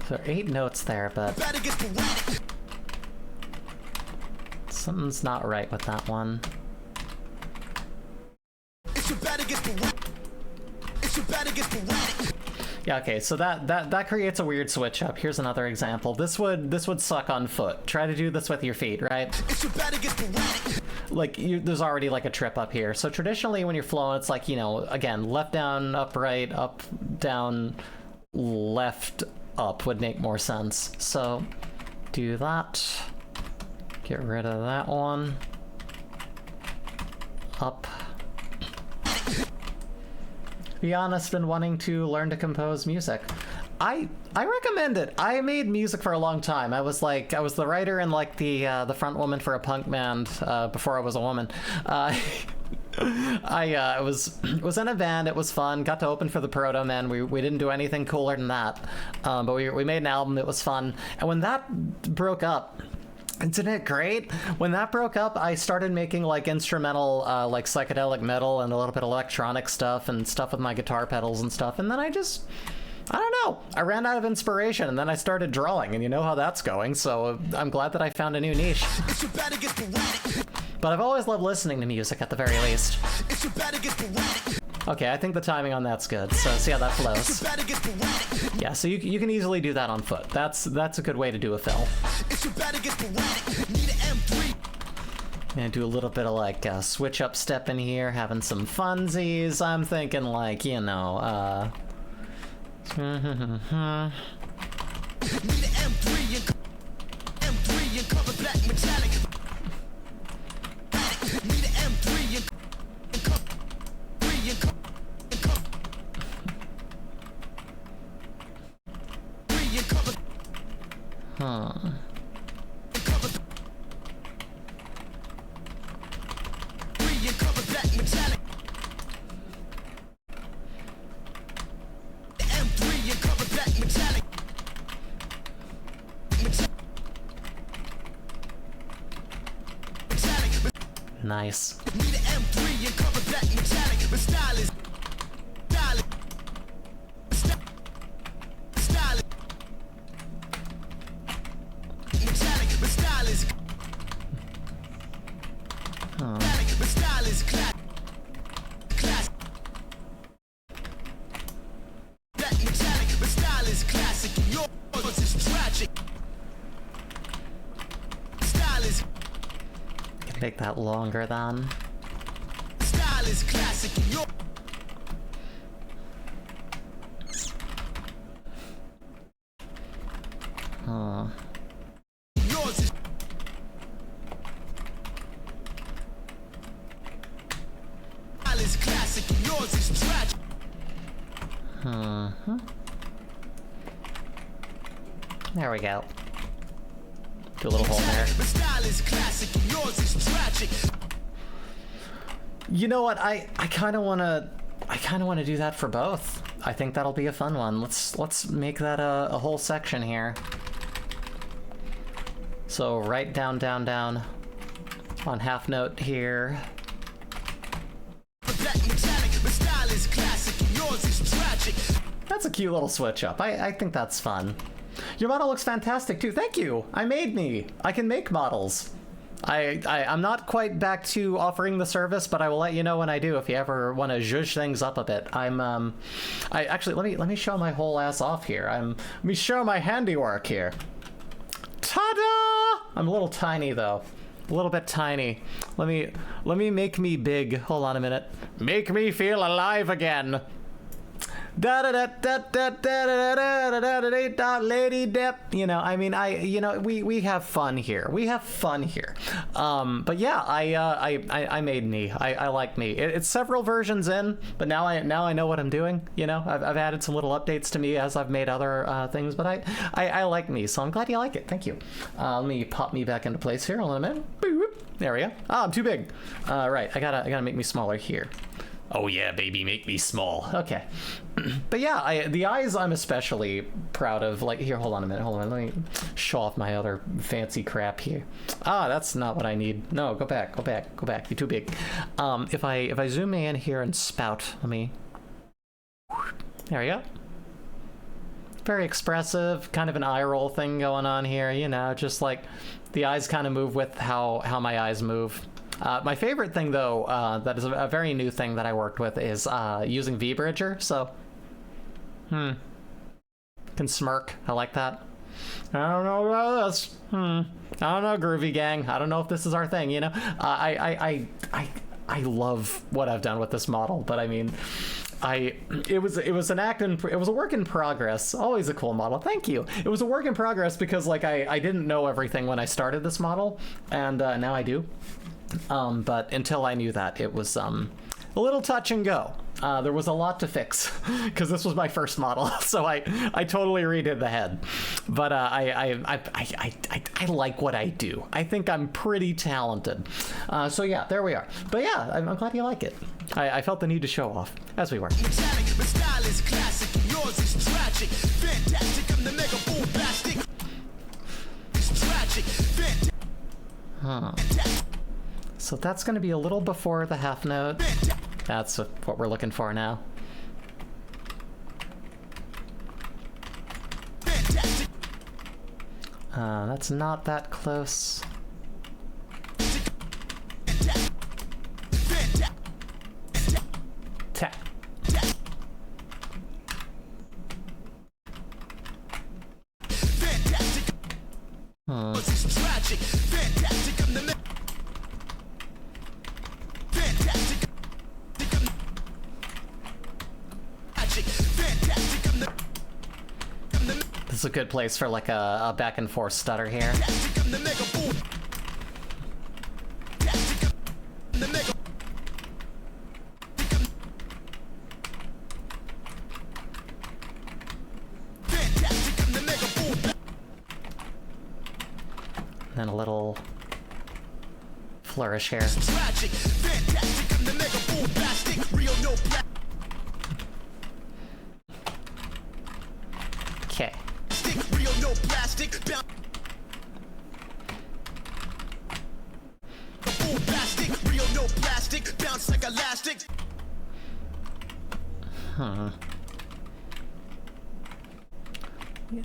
there are 8 notes there, but bad against the something's not right with that one. It's your bad against the It's your bad against the Yeah, okay, so that creates a weird switch up. Here's another example. This would suck on foot. Try to do this with your feet, right? It's your bad against the Like, there's already like a trip up here. So traditionally when you're flowing, it's like, you know, again, left, down, up, right, up, down, left, up would make more sense. So do that. Get rid of that one. Up. Be honest, been wanting to learn to compose music. I recommend it. I made music for a long time. I was the writer and like the front woman for a punk band before I was a woman. I was in a band. It was fun. Got to open for the Proto Men. We didn't do anything cooler than that, but we made an album. It was fun. And when that broke up, isn't it great? When that broke up, I started making like instrumental, like psychedelic metal and a little bit of electronic stuff and stuff with my guitar pedals and stuff. And then I don't know. I ran out of inspiration and then I started drawing, and you know how that's going. So I'm glad that I found a new niche. It's your bad against the But I've always loved listening to music at the very least. It's your bad against the Okay, I think the timing on that's good. So see how that flows. bad against the Yeah, so you can easily do that on foot. That's a good way to do a fill. It's your bad against the Need an M3 Gonna do a little bit of like switch up step in here, having some funsies. I'm thinking like, you know, Need an M3 and cover black metallic. Need an M3 and cover black metallic. M3 and cover black metallic. nice. Need an M3 and cover black metallic. But style is metallic. But style is but style is class. Black metallic. But style is classic. Yours is tragic. Style is Make that longer then. Style is classic. Yours is Style is classic. Yours is tragic. There we go. Do a little hole there. But style is classic. Yours is tragic. You know what? I kind of want to do that for both. I think that'll be a fun one. Let's make that a whole section here. So right down on half note here. Black metallic. But style is classic. Yours is tragic. That's a cute little switch up. I think that's fun. Your model looks fantastic too. Thank you. I made me. I can make models. I'm not quite back to offering the service, but I will let you know when I do if you ever want to zhuzh things up a bit. I actually let me show my whole ass off here. Let me show my handiwork here. Ta-da! I'm a little tiny though. A little bit tiny. Let me make me big. Hold on a minute. Make me feel alive again. lady dip. You know, I mean, we have fun here. We have fun here. But yeah, I made me. I like me. It's several versions in, but now I know what I'm doing. You know, I've added some little updates to me as I've made other things, but I like me, so I'm glad you like it. Thank you. Let me pop me back into place here. Hold on a minute. Boop. There we go. Ah, I'm too big. Right, I gotta make me smaller here. Oh yeah, baby, make me small. Okay. But yeah, the eyes I'm especially proud of. Like, here, hold on a minute. Hold on, let me show off my other fancy crap here. Ah, that's not what I need. No, go back. You're too big. If I zoom in here and spout, let me. There we go. Very expressive, kind of an eye roll thing going on here. You know, just like the eyes kind of move with how my eyes move. My favorite thing, though, that is a very new thing that I worked with is using V-Bridger. So, can smirk. I like that. I don't know about this. I don't know, Groovy Gang. I don't know if this is our thing. You know, I love what I've done with this model, but I mean, it was a work in progress. Always a cool model. Thank you. It was a work in progress because like I didn't know everything when I started this model, and now I do. But until I knew that, it was a little touch and go. There was a lot to fix because this was my first model, so I totally redid the head. But I like what I do. I think I'm pretty talented. So yeah, there we are. But yeah, I'm glad you like it. I felt the need to show off, as we were. Metallic, but style is classic. Yours is tragic. Fantastic, I'm the mega bombastic. It's tragic. Fantastic. So that's going to be a little before the half note. That's what we're looking for now. That's not that close. Tap. This is a good place for like a back and forth stutter here. And a little flourish here. Okay.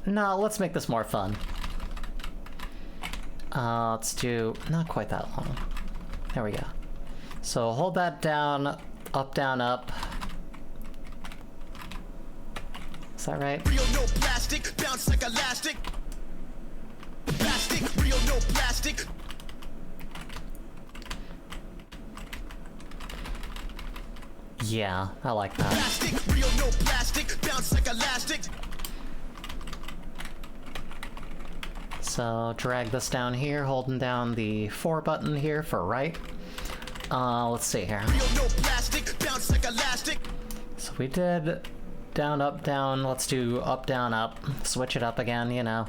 No, let's make this more fun. Let's do not quite that long. There we go. So hold that down, up, down, up. Is that right? Real, no plastic, bounce like elastic. Plastic, real, no plastic. Yeah, I like that. Plastic, real, no plastic, bounce like elastic. So drag this down here, holding down the 4 button here for right. Let's see here. Real, no plastic, bounce like elastic. So we did down, up, down. Let's do up, down, up. Switch it up again, you know.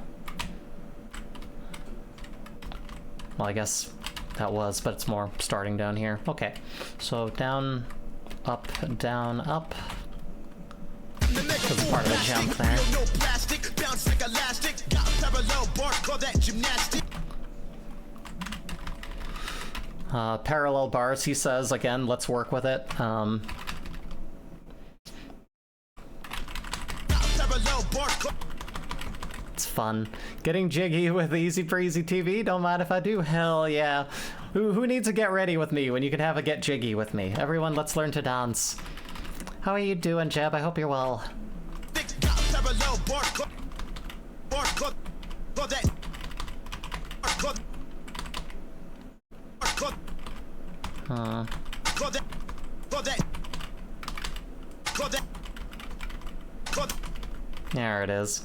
Well, I guess that was, but it's more starting down here. Okay, so down, up, down, up. That's part of the jump there. No plastic, bounce like elastic. Got a parallel bar, call that gymnastic. Parallel bars, he says. Again, let's work with it. It's fun. Getting jiggy with Easy Breezy TV. Don't mind if I do. Hell yeah. Who needs to get ready with me when you can have a get jiggy with me? Everyone, let's learn to dance. How are you doing, Jeb? I hope you're well. There it is.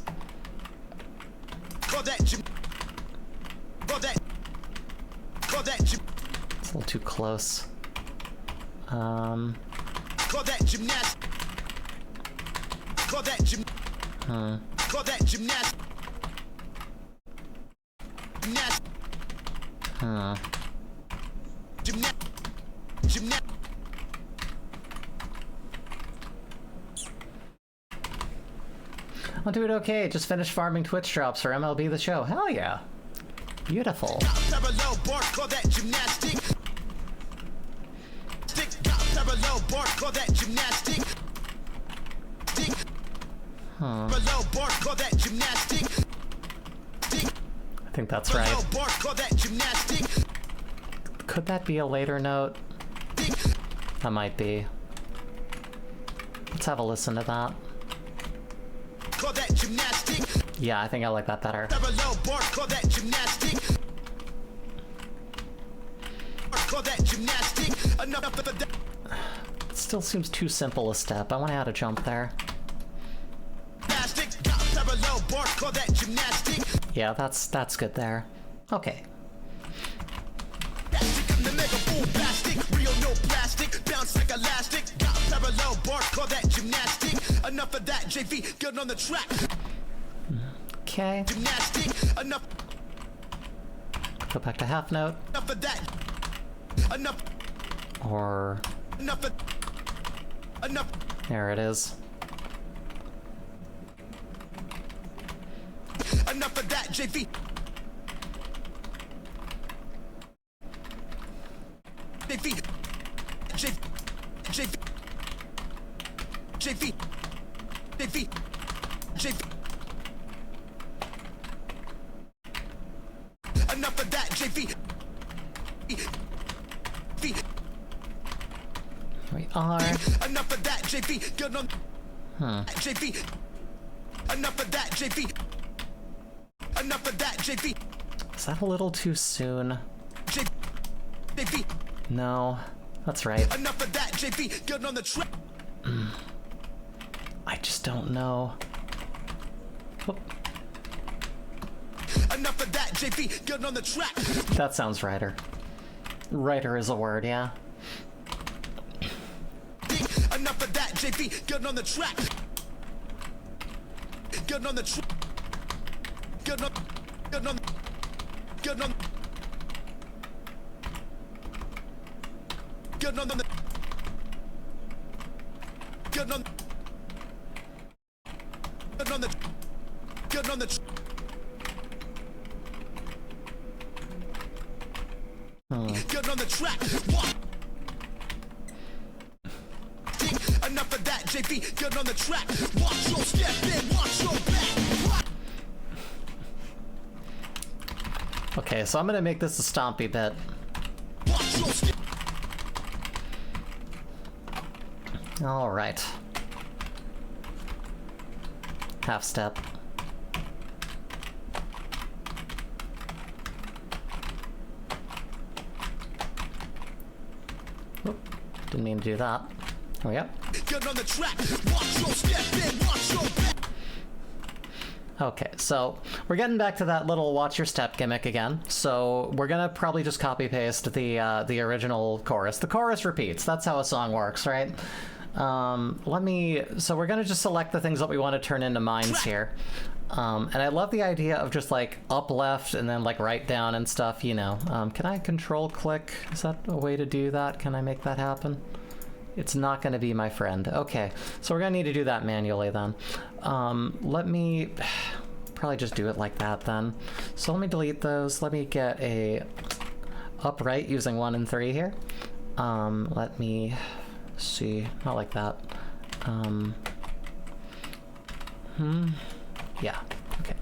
It's a little too close. I'll do it okay. Just finished farming Twitch drops for MLB The Show. Hell yeah. Beautiful. Huh. I think that's right. Could that be a later note? That might be. Let's have a listen to that. Yeah, I think I like that better. It still seems too simple a step. I want to add a jump there. Yeah, that's good there. Okay. Enough of that, JV, get on the track. Okay. Go back to half note. Enough of that. Enough. Or enough. Enough. There it is. Enough of that, JV. JV. JV. JV. JV. JV. JV. Enough of that, JV. Here we are. Enough of that, JV. Get on. JV. Enough of that, JV. Enough of that, JV. Is that a little too soon? JV. No, that's right. Enough of that, JV. Get on the track. I just don't know. Oh. Enough of that, JV. Get on the track. That sounds righter. Righter is a word, yeah. Enough of that, JV. Get on the track. Get on the track. Get on. Get on. Get on. Get on the. Get on. Get on the. Get on the. Get on the track. What? Enough of that, JV. Get on the track. Watch your step in. Watch your back. Okay, so I'm gonna make this a stompy bit. Watch your step. All right. Half step. Oop, didn't mean to do that. Here we go. Get on the track. Watch your step in. Watch your back. Okay, so we're getting back to that little watch your step gimmick again. So we're gonna probably just copy paste the original chorus. The chorus repeats. That's how a song works, right? So we're gonna just select the things that we want to turn into mines here. And I love the idea of just like up left and then like right down and stuff, you know. Can I control click? Is that a way to do that? Can I make that happen? It's not going to be my friend. Okay, so we're going to need to do that manually then. Let me probably just do it like that then. So let me delete those. Let me get a upright using 1 and 3 here. Let me see, not like that. Yeah, okay.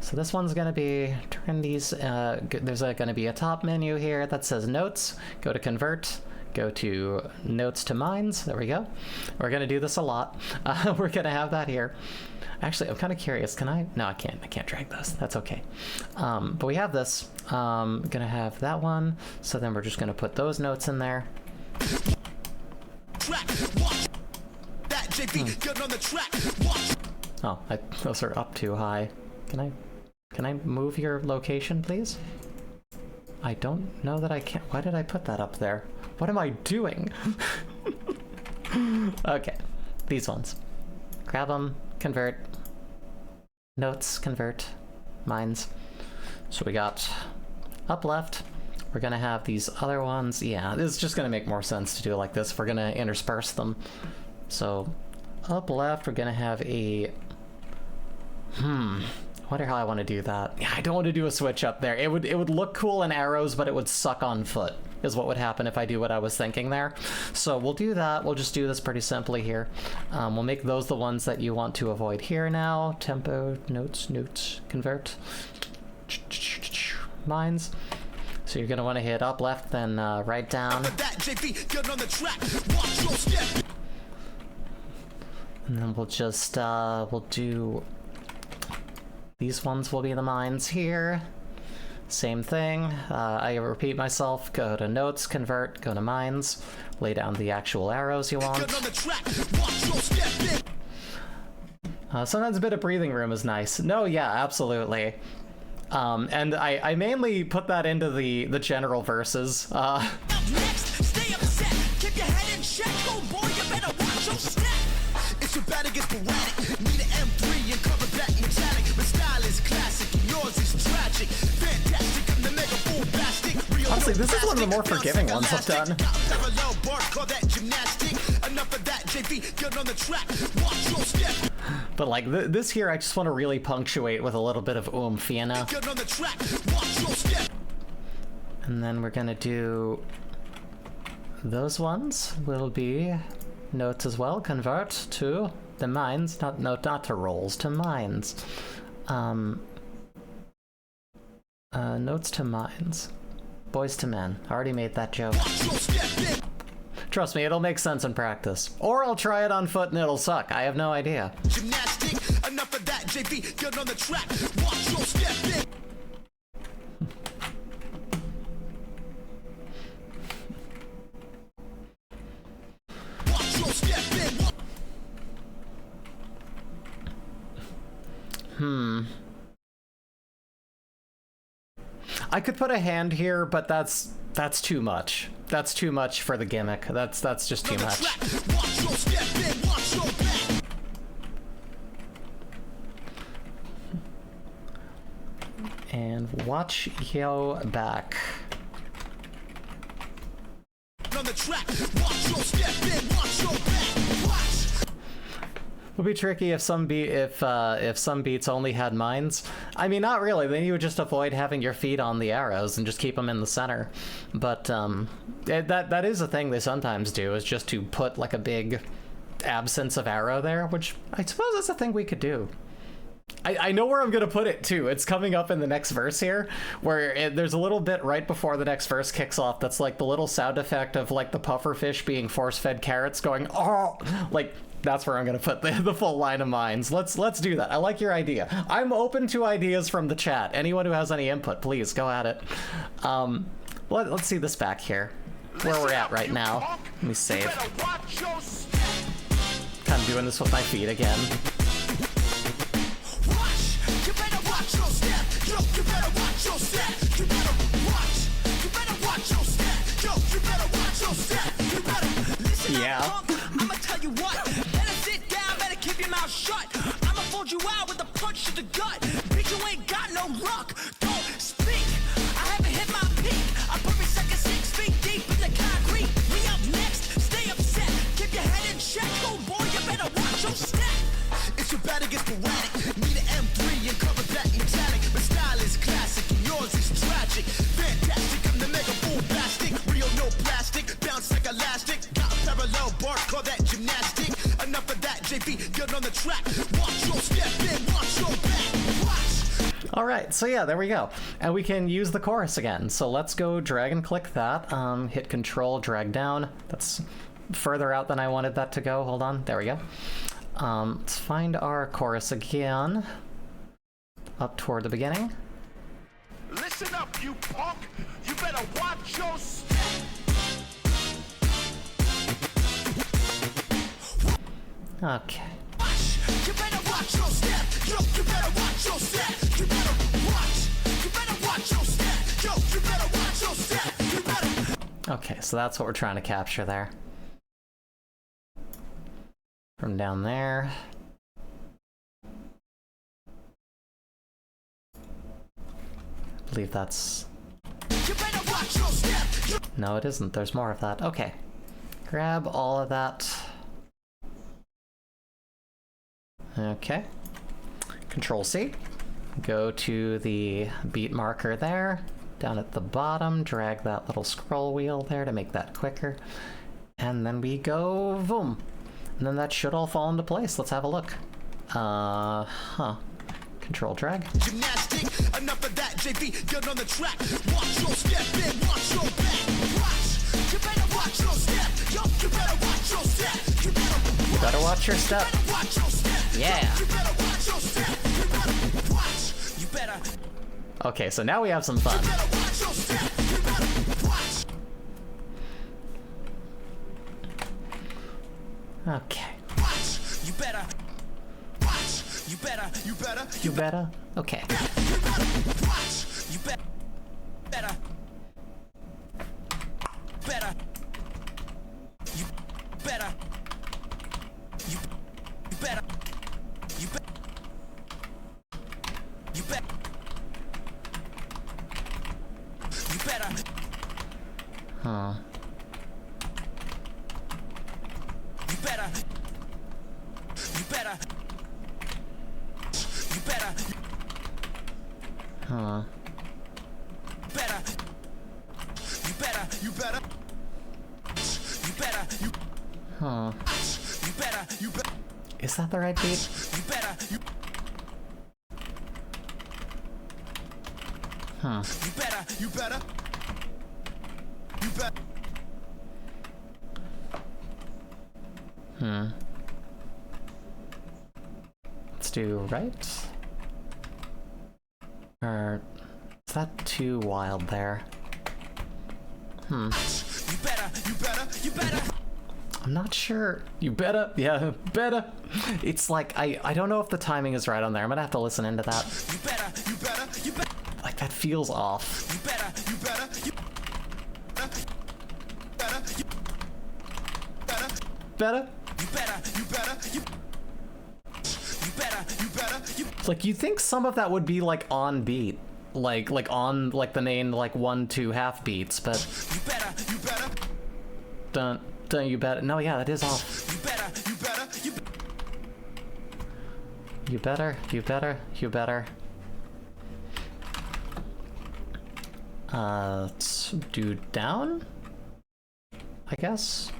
So this one's gonna be, turn these, there's gonna be a top menu here that says notes, go to convert, go to notes to mines, there we go. We're gonna do this a lot. We're gonna have that here. Actually, I'm kind of curious, can I? No, I can't drag this, that's okay. But we have this, gonna have that one, so then we're just gonna put those notes in there. Track. Watch that JV, get on the track. Watch. Oh, those are up too high. Can I move your location, please? I don't know that I can. Why did I put that up there? What am I doing? Okay, these ones. Grab them, convert. Notes, convert. Mines. So we got up left. We're gonna have these other ones. Yeah, this is just gonna make more sense to do it like this. We're gonna intersperse them. So up left, we're gonna have a... Wonder how I want to do that. Yeah, I don't want to do a switch up there. It would look cool in arrows, but it would suck on foot, is what would happen if I do what I was thinking there. So we'll do that. We'll just do this pretty simply here. We'll make those the ones that you want to avoid here now. Tempo, notes, convert. Mines. So you're going to want to hit up, left, then right down. And then we'll just, we'll do... These ones will be the mines here. Same thing. I repeat myself. Go to notes, convert, go to mines. Lay down the actual arrows you want. Sometimes a bit of breathing room is nice. No, yeah, absolutely. And I mainly put that into the general verses. Next, stay upset. Keep your head in check. Oh boy, you better watch your step. It's your bad against sporadic. Need an M3 and cover that metallic. My style is classic and yours is tragic. Fantastic, I'm the mega bombastic. Honestly, this is one of the more forgiving ones I've done. Parallel bar, call that gymnastic. Enough of that, JV, get on the track. Watch your step. But like this here, I just want to really punctuate with a little bit of oomph, you know? Get on the track. Watch your step. And then we're gonna do those ones. Will be notes as well. Convert to the mines, not to rolls, to mines. Notes to mines. Boys to men. Already made that joke. Trust me, it'll make sense in practice. Or I'll try it on foot and it'll suck. I have no idea. Gymnastic, enough of that, JV, get on the track. Watch your step. Watch your step. I could put a hand here, but that's too much. That's too much for the gimmick. That's just too much. Watch your step. Watch your back. And watch yo back. On the track. Watch your step. Watch your back. Watch. Would be tricky if some beats only had mines. I mean, not really. Then you would just avoid having your feet on the arrows and just keep them in the center. But that is a thing they sometimes do, is just to put like a big absence of arrow there, which I suppose is a thing we could do. I know where I'm gonna put it too. It's coming up in the next verse here, where there's a little bit right before the next verse kicks off that's like the little sound effect of like the pufferfish being force-fed carrots going, oh, like. That's where I'm gonna put the full line of mines. Let's do that. I like your idea. I'm open to ideas from the chat. Anyone who has any input, please go at it. Let's see this back here. Where we're at right now. Let me save. Kind of doing this with my feet again. You better watch your step. Yo, you better watch your step. You better watch. You better watch your step. Yo, you better watch your step. You better listen up, punk. I'ma tell you what. Better sit down, better keep your mouth shut. I'ma fold you out with a punch to the gut. Bitch, you ain't got no luck. Don't speak. I haven't hit my peak. I'm perfect second 6 feet deep in the concrete. We up next. Stay upset. Keep your head in check. Oh boy, you better watch your step. It's your bad against sporadic. Need an M3 and cover that metallic. My style is classic and yours is tragic. Fantastic, I'm the mega bombastic. Real, no plastic, bounce like elastic. Got a parallel bar, call that gymnastic. Enough of that, JV, get on the track. Watch your step in, watch your back. Watch. All right, so yeah, there we go. And we can use the chorus again. So let's go drag and click that. Hit Control, drag down. That's further out than I wanted that to go. Hold on, there we go. Let's find our chorus again. Up toward the beginning. Listen up, you punk. You better watch your step. Okay. You better watch your step. Yo, you better watch your step. You better watch. You better watch your step. Yo, you better watch your step. You better. Okay, so that's what we're trying to capture there. From down there. I believe that's... You better watch your step. No, it isn't. There's more of that. Okay. Grab all of that. Okay. Control C. Go to the beat marker there. Down at the bottom, drag that little scroll wheel there to make that quicker. And then we go boom. And then that should all fall into place. Let's have a look. Control drag. Gymnastic, enough of that, JV, get on the track. Watch your step and watch your back. Watch, you better watch your step. Yo, you better watch your step. You better watch your step. Watch your step. Yeah. You better watch your step. You better watch. You better. Okay, so now we have some fun. You better watch your step. You better watch. Okay. Watch. You better. Watch. You better. You better. You better? Okay. You better watch. You better. Better. Better. You better. You better. You better. You better. You better. Huh. You better. You better. You better. Huh. Better. You better. You better. You better. You. Huh. You better. You better. Is that the right beat? You better. You. Huh. You better. You better. You better. Let's do right. Or is that too wild there? You better. You better. You better. I'm not sure. You better. Yeah, better. It's like, I don't know if the timing is right on there. I'm gonna have to listen into that. You better. You better. You better. Like, that feels off. You better. You better. You better. You better. Better? You better. You better. You. You better. You better. You. Like, you'd think some of that would be, like, on beat. Like on, like, the main, like, 1-2 half beats, but... You better. You better. Don't you better? No, yeah, that is off. You better. You better. You. You better, you better, you better. Let's do down? I guess?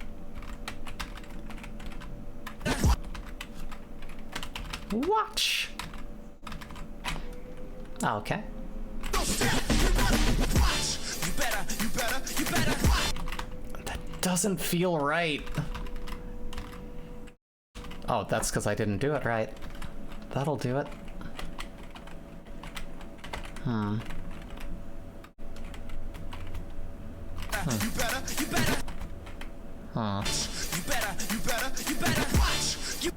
Watch! Oh, okay. You better. You better. You better. That doesn't feel right. Oh, that's because I didn't do it right. That'll do it. You better. You better. Huh. You better. You better. You better. Watch. You.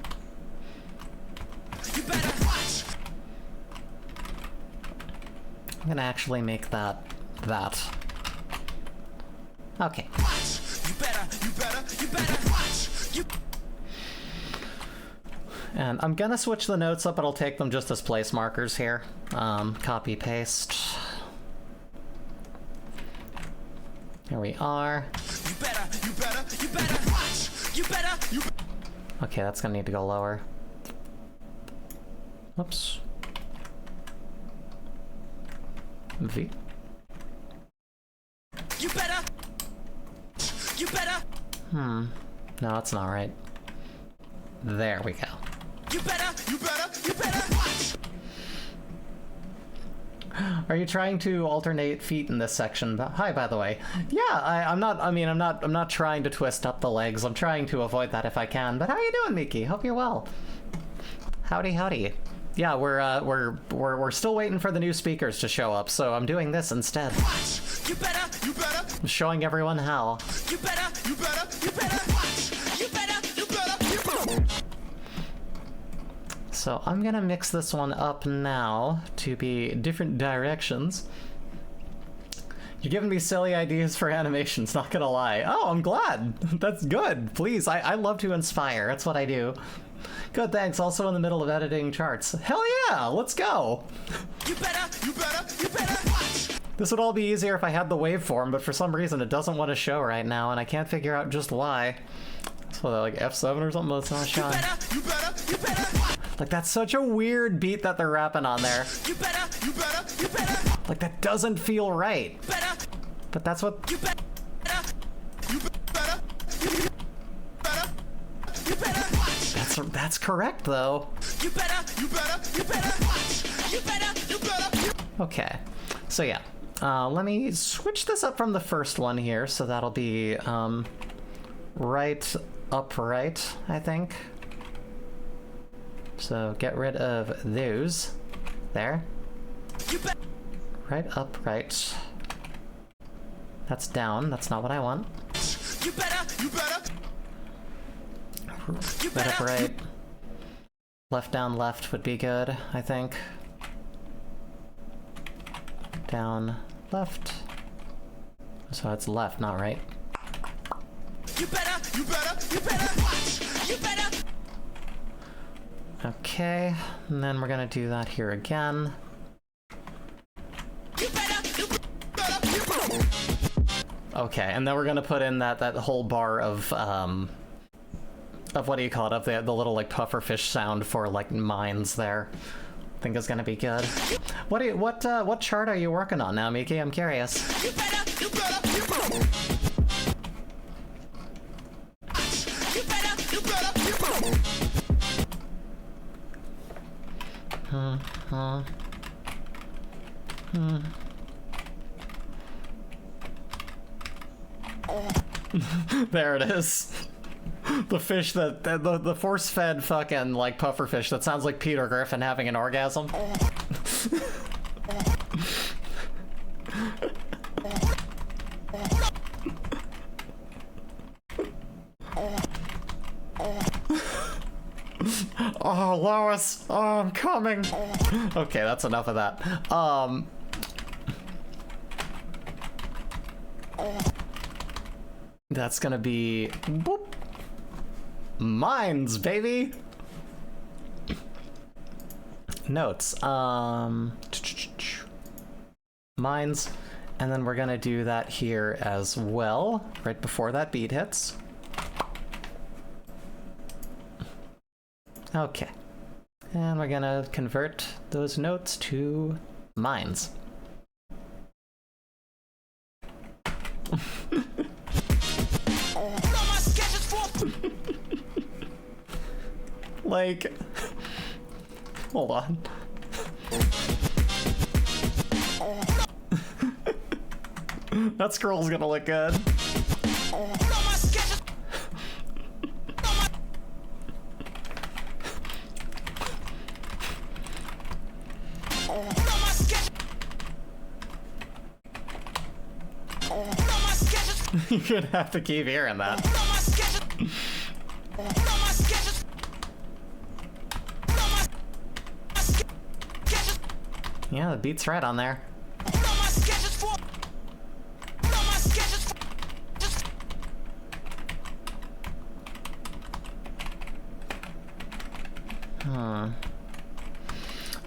You better. Watch. I'm gonna actually make that. Okay. Watch. You better. You better. You better. Watch. You. And I'm gonna switch the notes up, but I'll take them just as place markers here. Copy, paste. Here we are. You better. You better. You better. Watch. You better. You. Okay, that's gonna need to go lower. Whoops. V. You better. You better. No, that's not right. There we go. You better. You better. You better. Watch. Are you trying to alternate feet in this section? Hi, by the way. Yeah, I'm not trying to twist up the legs. I'm trying to avoid that if I can. But how you doing, Miki? Hope you're well. Howdy, howdy. Yeah, we're still waiting for the new speakers to show up, so I'm doing this instead. Watch. You better. You better. I'm showing everyone how. You better. You better. You better. Watch. You better. You better. You better. So I'm gonna mix this one up now to be different directions. You're giving me silly ideas for animations, not gonna lie. Oh, I'm glad. That's good. Please, I love to inspire. That's what I do. Good, thanks. Also in the middle of editing charts. Hell yeah, let's go. You better watch. This would all be easier if I had the waveform, but for some reason it doesn't want to show right now, and I can't figure out just why. So like F7 or something that's not showing. You better watch. Like that's such a weird beat that they're rapping on there. You better. Like that doesn't feel right. Better. But that's what. You better watch. That's correct though. You better watch. You better. Okay, so yeah, let me switch this up from the first one here, so that'll be right upright, I think. So get rid of those. There. You better. Right upright. That's down. That's not what I want. You better. Right upright. Left down left would be good, I think. Down left. So it's left, not right. You better watch. You better. Okay, and then we're gonna do that here again. You better. Okay, and then we're gonna put in that whole bar of what do you call it? Of the little like pufferfish sound for like mines there. I think is gonna be good. What chart are you working on now, Miki? I'm curious. You better. There it is. The fish that the force-fed fucking like pufferfish that sounds like Peter Griffin having an orgasm. Oh, Lois! Oh, I'm coming! Okay, that's enough of that. That's gonna be... Boop. Mines, baby! Notes. Mines. And then we're gonna do that here as well, right before that beat hits. Okay. And we're gonna convert those notes to mines. Like, hold on. That scroll's gonna look good. You're gonna have to keep hearing that. Yeah, the beat's right on there.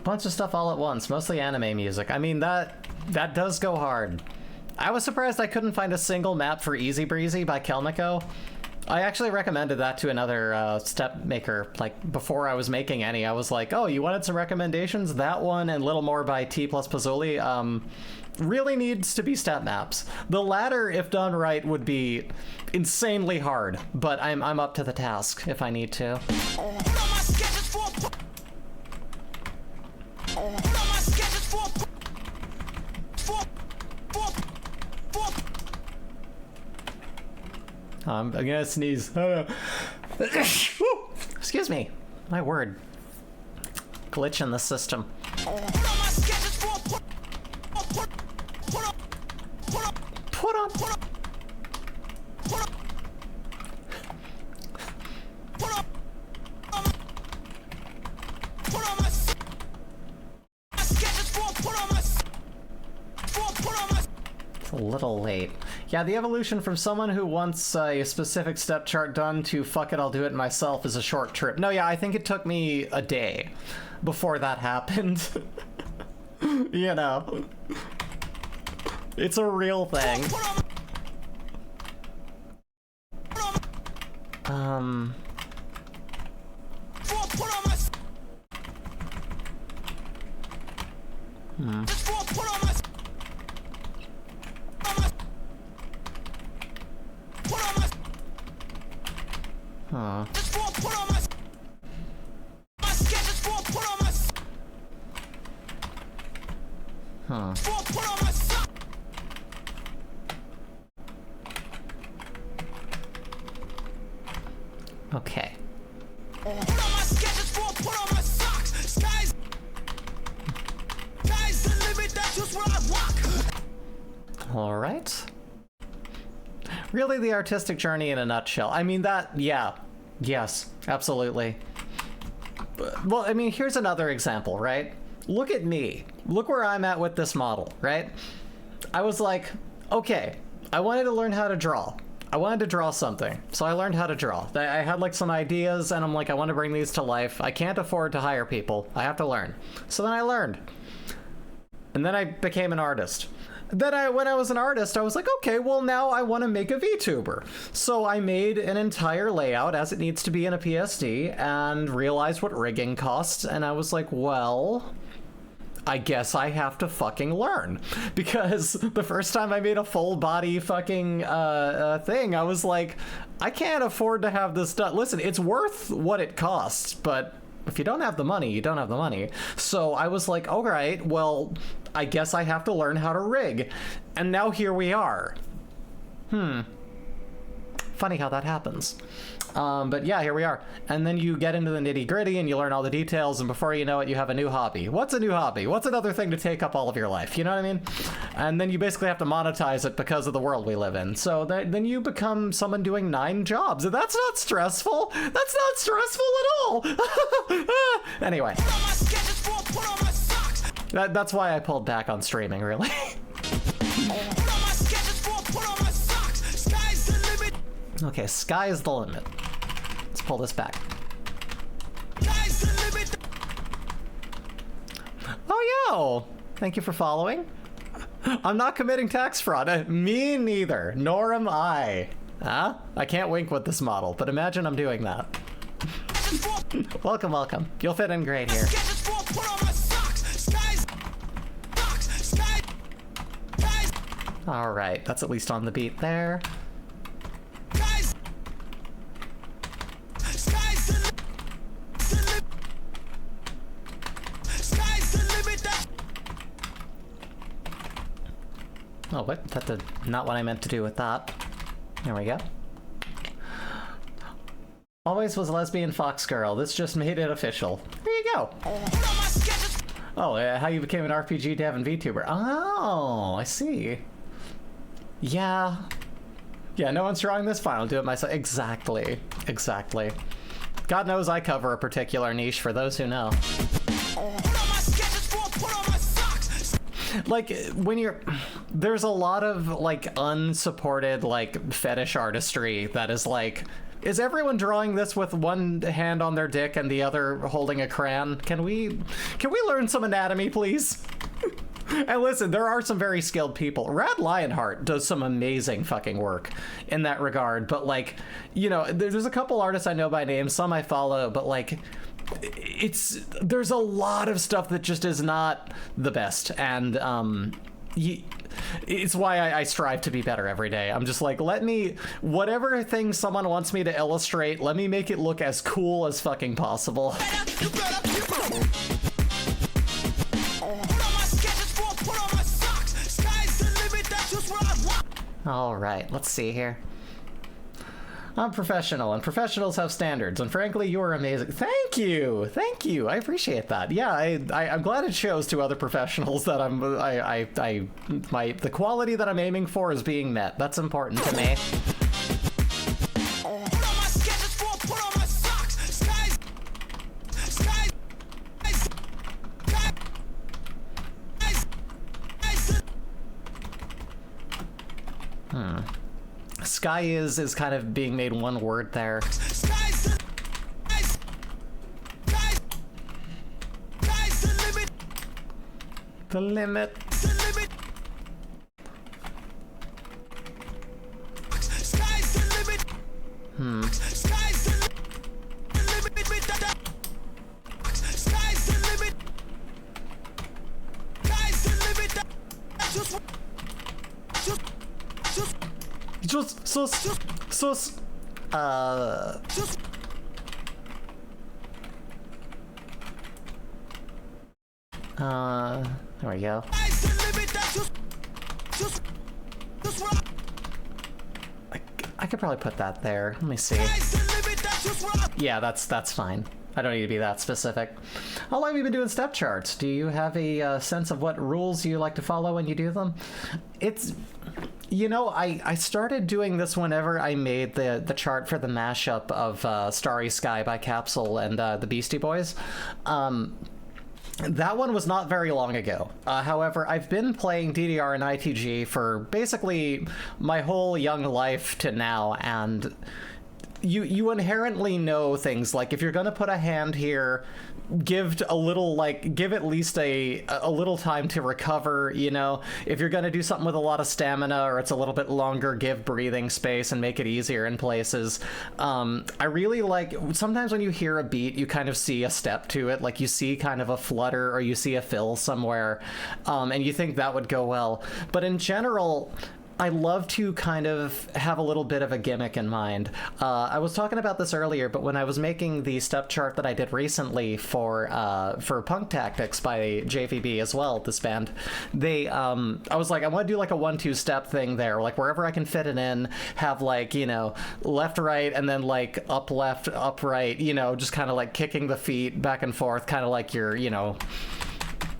Bunch of stuff all at once, mostly anime music. I mean, that does go hard. I was surprised I couldn't find a single map for Easy Breezy by Kelmiko. I actually recommended that to another step maker, like, before I was making any. I was like, oh, you wanted some recommendations? That one and Little More by T plus Pazzoli really needs to be step maps. The latter, if done right, would be insanely hard, but I'm up to the task if I need to. I'm gonna sneeze. Excuse me. My word. Glitch in the system. Put on. It's a little late. Yeah, the evolution from someone who wants a specific step chart done to fuck it, I'll do it myself is a short trip. No, yeah, I think it took me a day before that happened. You know. It's a real thing. Huh. Huh. Okay. All right. Really, the artistic journey in a nutshell. I mean, that, yeah. Yes, absolutely. Well, I mean, here's another example, right? Look at me. Look where I'm at with this model, right? I was like, okay, I wanted to learn how to draw. I wanted to draw something, so I learned how to draw. I had like some ideas, and I'm like, I want to bring these to life. I can't afford to hire people. I have to learn. So then I learned. And then I became an artist. Then when I was an artist, I was like, okay, well now I want to make a VTuber. So I made an entire layout as it needs to be in a PSD and realized what rigging costs. And I was like, well, I guess I have to fucking learn. Because the first time I made a full body fucking thing, I was like, I can't afford to have this done. Listen, it's worth what it costs, but if you don't have the money, you don't have the money. So I was like, all right, well, I guess I have to learn how to rig. And now here we are. Funny how that happens. But yeah, here we are. And then you get into the nitty gritty and you learn all the details, and before you know it, you have a new hobby. What's a new hobby? What's another thing to take up all of your life? You know what I mean? And then you basically have to monetize it because of the world we live in. So then you become someone doing 9 jobs. And that's not stressful. That's not stressful at all. Anyway. That's why I pulled back on streaming, really. Okay, sky's the limit. Let's pull this back. Oh, yo! Thank you for following. I'm not committing tax fraud. Me neither. Nor am I. Huh? I can't wink with this model, but imagine I'm doing that. Welcome, welcome. You'll fit in great here. All right, that's at least on the beat there. Oh, what? That's not what I meant to do with that. There we go. Always was a lesbian fox girl. This just made it official. There you go. Oh, how you became an RPG dev and VTuber. Oh, I see. Yeah. Yeah, no one's drawing this. Fine, I'll do it myself. Exactly. Exactly. God knows I cover a particular niche for those who know. Like, when you're... There's a lot of, like, unsupported, like, fetish artistry that is like... Is everyone drawing this with one hand on their dick and the other holding a crayon? Can we learn some anatomy, please? And listen, there are some very skilled people. Rad Lionheart does some amazing fucking work in that regard, but, like, you know, there's a couple artists I know by name, some I follow, but, like... there's a lot of stuff that just is not the best, and it's why I strive to be better every day. I'm just like, whatever thing someone wants me to illustrate, let me make it look as cool as fucking possible. All right, let's see here. I'm professional, and professionals have standards, and frankly, you're amazing. Thank you! Thank you! I appreciate that. Yeah, I'm glad it shows to other professionals that the quality that I'm aiming for is being met. That's important to me. Sky is kind of being made one word there. Sky's the limit. The limit. The limit. Sky's the limit. Sky's the limit. Sky's the limit. Sky's the limit. There we go. I could probably put that there. Let me see. Yeah, that's fine. I don't need to be that specific. How long have you been doing step charts? Do you have a sense of what rules you like to follow when you do them? It's, you know, I started doing this whenever I made the chart for the mashup of Starry Sky by Capsule and the Beastie Boys. That one was not very long ago. However, I've been playing DDR and ITG for basically my whole young life to now, and you inherently know things like if you're gonna put a hand here, give at least a little time to recover, you know. If you're gonna do something with a lot of stamina or it's a little bit longer, give breathing space and make it easier in places. I really like, sometimes when you hear a beat, you kind of see a step to it, like you see kind of a flutter or you see a fill somewhere, and you think that would go well. But in general, I love to kind of have a little bit of a gimmick in mind. I was talking about this earlier, but when I was making the step chart that I did recently for Punk Tactics by JVB as well, this band, I was like, I want to do like a 1-2 step thing there, like wherever I can fit it in, have like, you know, left, right, and then like up, left, up, right, you know, just kind of like kicking the feet back and forth, kind of like you're, you know,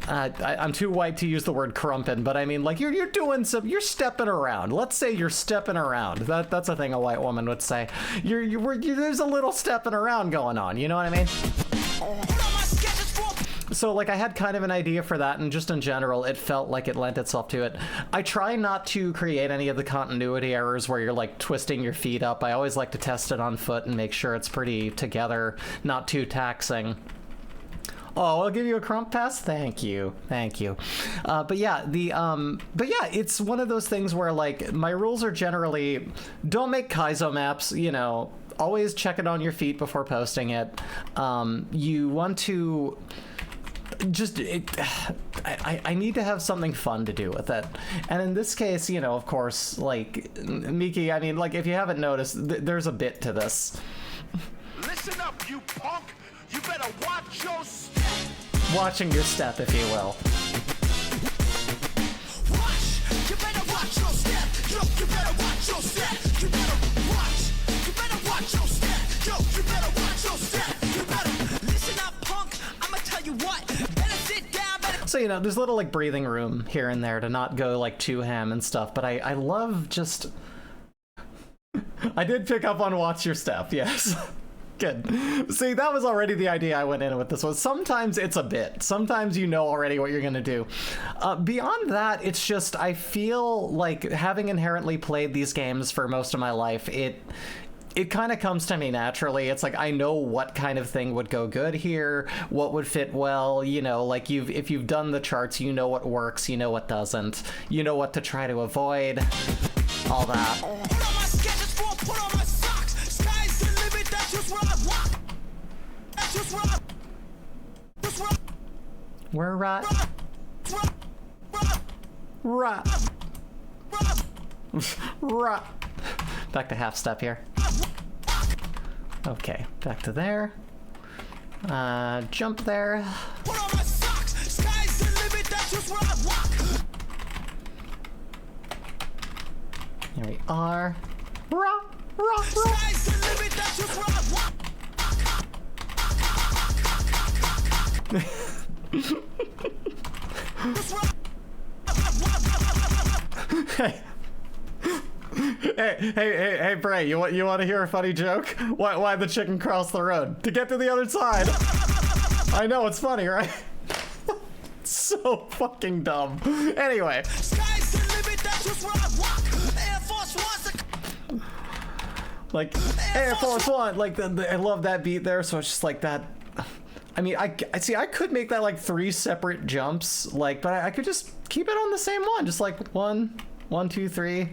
I'm too white to use the word crumpin', but I mean, like, you're doing you're stepping around. Let's say you're stepping around. That's a thing a white woman would say. There's a little stepping around going on, you know what I mean? So, like, I had kind of an idea for that, and just in general, it felt like it lent itself to it. I try not to create any of the continuity errors where you're, like, twisting your feet up. I always like to test it on foot and make sure it's pretty together, not too taxing. Oh, I'll give you a crump pass. Thank you, thank you. But yeah, it's one of those things where like my rules are generally don't make Kaizo maps. You know, always check it on your feet before posting it. You want to just I need to have something fun to do with it, and in this case, you know, of course, like Miki. I mean, like if you haven't noticed, there's a bit to this. Listen up, you punk. You better watch your step. Watching your step, if you will. Watch. You better watch your step. Yo, you better watch your step. You better watch. You better watch your step. Yo, you better watch your step. You better listen up, punk. I'ma tell you what. Better sit down. So, you know, there's a little like breathing room here and there to not go like too ham and stuff, but I love just... I did pick up on watch your step, yes. Good. See, that was already the idea I went in with this one. Sometimes it's a bit. Sometimes you know already what you're going to do. Beyond that, it's just, I feel like having inherently played these games for most of my life, it kind of comes to me naturally. It's like I know what kind of thing would go good here, what would fit well, you know, like if you've done the charts, you know what works, you know what doesn't, you know what to try to avoid, all that. Put on my sketches for, put on my socks. Sky's the limit, that's just where I walk. That's just where I... Just where I... We're right. Right. Back to half step here. Okay, back to there. Jump there. Put on my socks. Sky's the limit, that's just where I walk. Here we are. Sky's the limit, that's just where I walk. Hey, Bray, you want to hear a funny joke? Why the chicken crossed the road? To get to the other side. I know, it's funny, right? So fucking dumb. Anyway. Sky's the limit, that's just where I walk. Air Force Like Air Force One, like I love that beat there. So it's just like that. I mean, I see. I could make that like 3 separate jumps, like, but I could just keep it on the same one, just like 1, 1, 2, 3.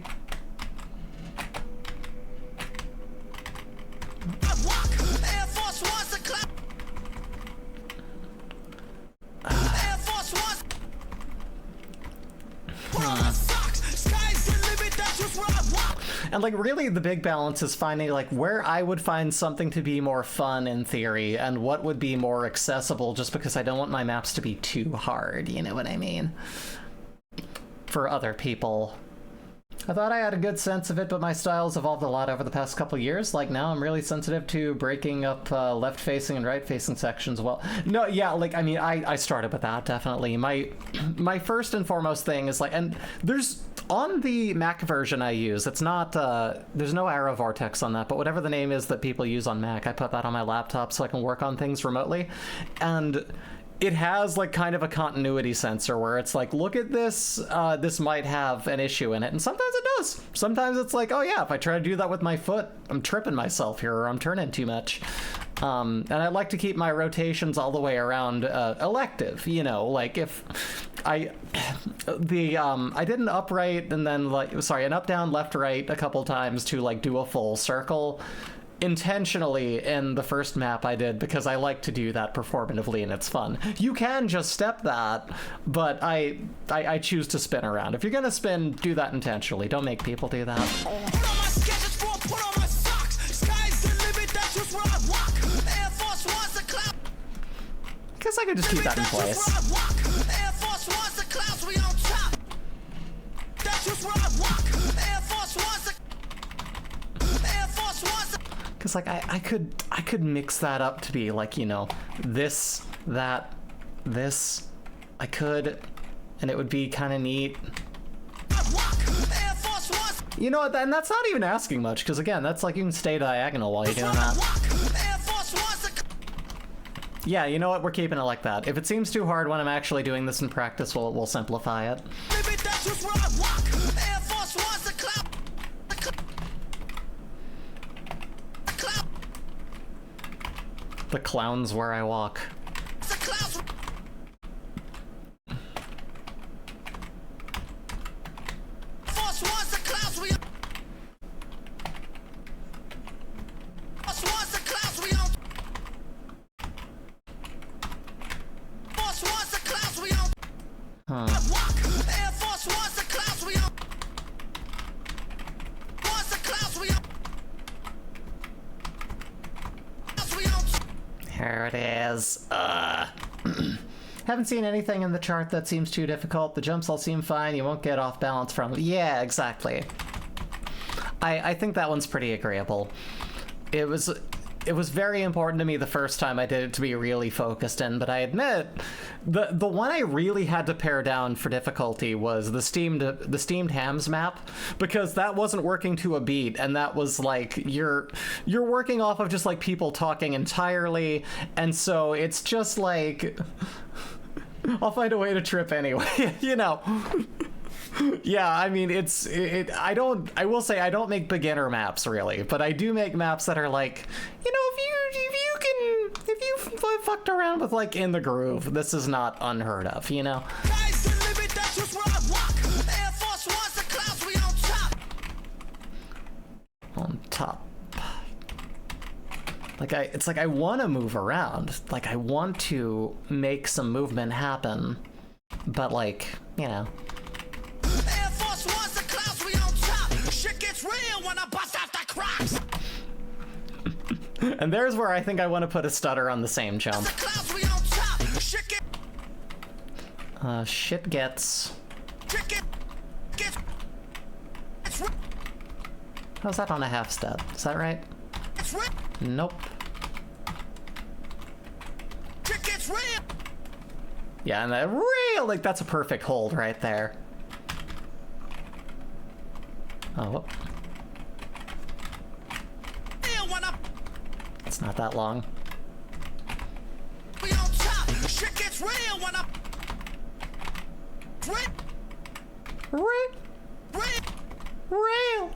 And like really the big balance is finding like where I would find something to be more fun in theory and what would be more accessible, just because I don't want my maps to be too hard, you know what I mean? For other people. I thought I had a good sense of it, but my style's evolved a lot over the past couple years. Like now I'm really sensitive to breaking up left-facing and right-facing sections. Well, no, yeah, like, I mean, I started with that, definitely. My first and foremost thing is like, and there's, on the Mac version I use, it's not, there's no arrow vortex on that, but whatever the name is that people use on Mac, I put that on my laptop so I can work on things remotely. And it has like kind of a continuity sensor where it's like, look at this, this might have an issue in it. And sometimes it does. Sometimes it's like, oh yeah, if I try to do that with my foot, I'm tripping myself here or I'm turning too much. And I like to keep my rotations all the way around elective, you know, like if I did an upright and then like, sorry, an up, down, left, right a couple times to like do a full circle. Intentionally in the first map I did, because I like to do that performatively and it's fun. You can just step that, but I choose to spin around. If you're gonna spin, do that intentionally. Don't make people do that. Guess I could just keep that in place. Because like I could mix that up to be like, you know, this, that, this. I could, and it would be kind of neat. You know, and that's not even asking much, because again, that's like you can stay diagonal while you're doing that. Yeah, you know what? We're keeping it like that. If it seems too hard when I'm actually doing this in practice, we'll simplify it. The clown's where I walk. There it is. Haven't seen anything in the chart that seems too difficult. The jumps all seem fine. You won't get off balance from it. Yeah, exactly. I think that one's pretty agreeable. It was very important to me the first time I did it to be really focused in, but I admit the one I really had to pare down for difficulty was the steamed hams map, because that wasn't working to a beat, and that was like you're working off of just like people talking entirely, and so it's just like I'll find a way to trip anyway, you know. Yeah, I mean, I will say I don't make beginner maps really, but I do make maps that are like, you know, if you fucked around with like In the Groove, this is not unheard of, you know? On top. Like it's like I want to move around, like I want to make some movement happen, but like, you know. And there's where I think I want to put a stutter on the same jump. Shit gets... How's that on a half step? Is that right? Nope. Yeah, and that real, like, that's a perfect hold right there. Oh, whoop. It's not that long. Real.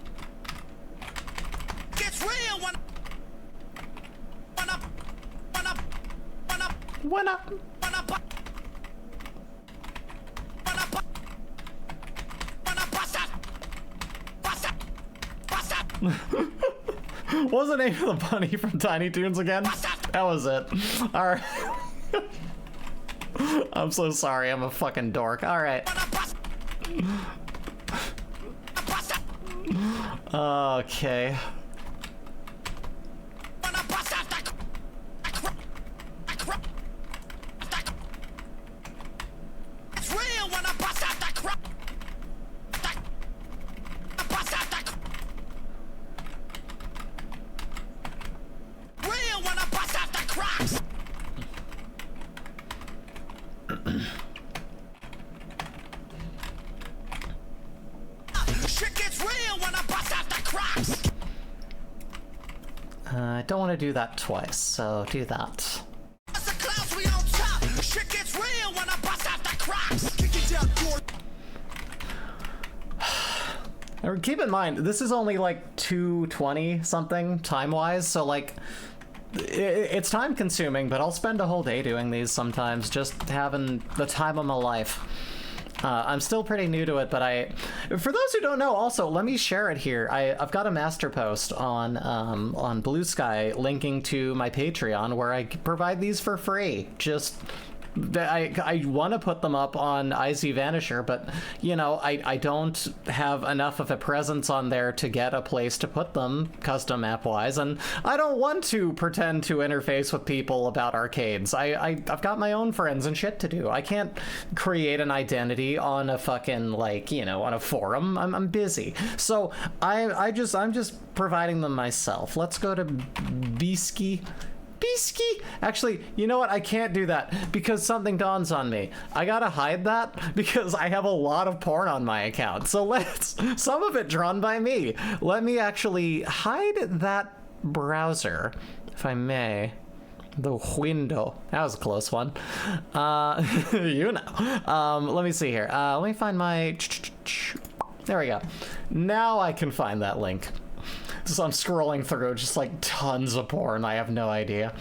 When I... What was the name of the bunny from Tiny Toons again? That was it. Alright. I'm so sorry, I'm a fucking dork. Alright. Okay. I don't want to do that twice, so do that. Keep in mind, this is only like 2:20 something time-wise, so like it's time consuming, but I'll spend a whole day doing these sometimes, just having the time of my life. I'm still pretty new to it, but for those who don't know, also, let me share it here. I've got a master post on Blue Sky linking to my Patreon where I provide these for free. Just, I want to put them up on ITGmania, but, you know, I don't have enough of a presence on there to get a place to put them, custom map-wise, and I don't want to pretend to interface with people about arcades. I've got my own friends and shit to do. I can't create an identity on a fucking, like, you know, on a forum. I'm busy. So I'm just providing them myself. Let's go to Bisky. Actually, you know what? I can't do that because something dawns on me. I gotta hide that because I have a lot of porn on my account. So some of it drawn by me. Let me actually hide that browser, if I may. The window. That was a close one. You know. Let me see here. Let me find my... There we go. Now I can find that link. So I'm scrolling through just like tons of porn. I have no idea.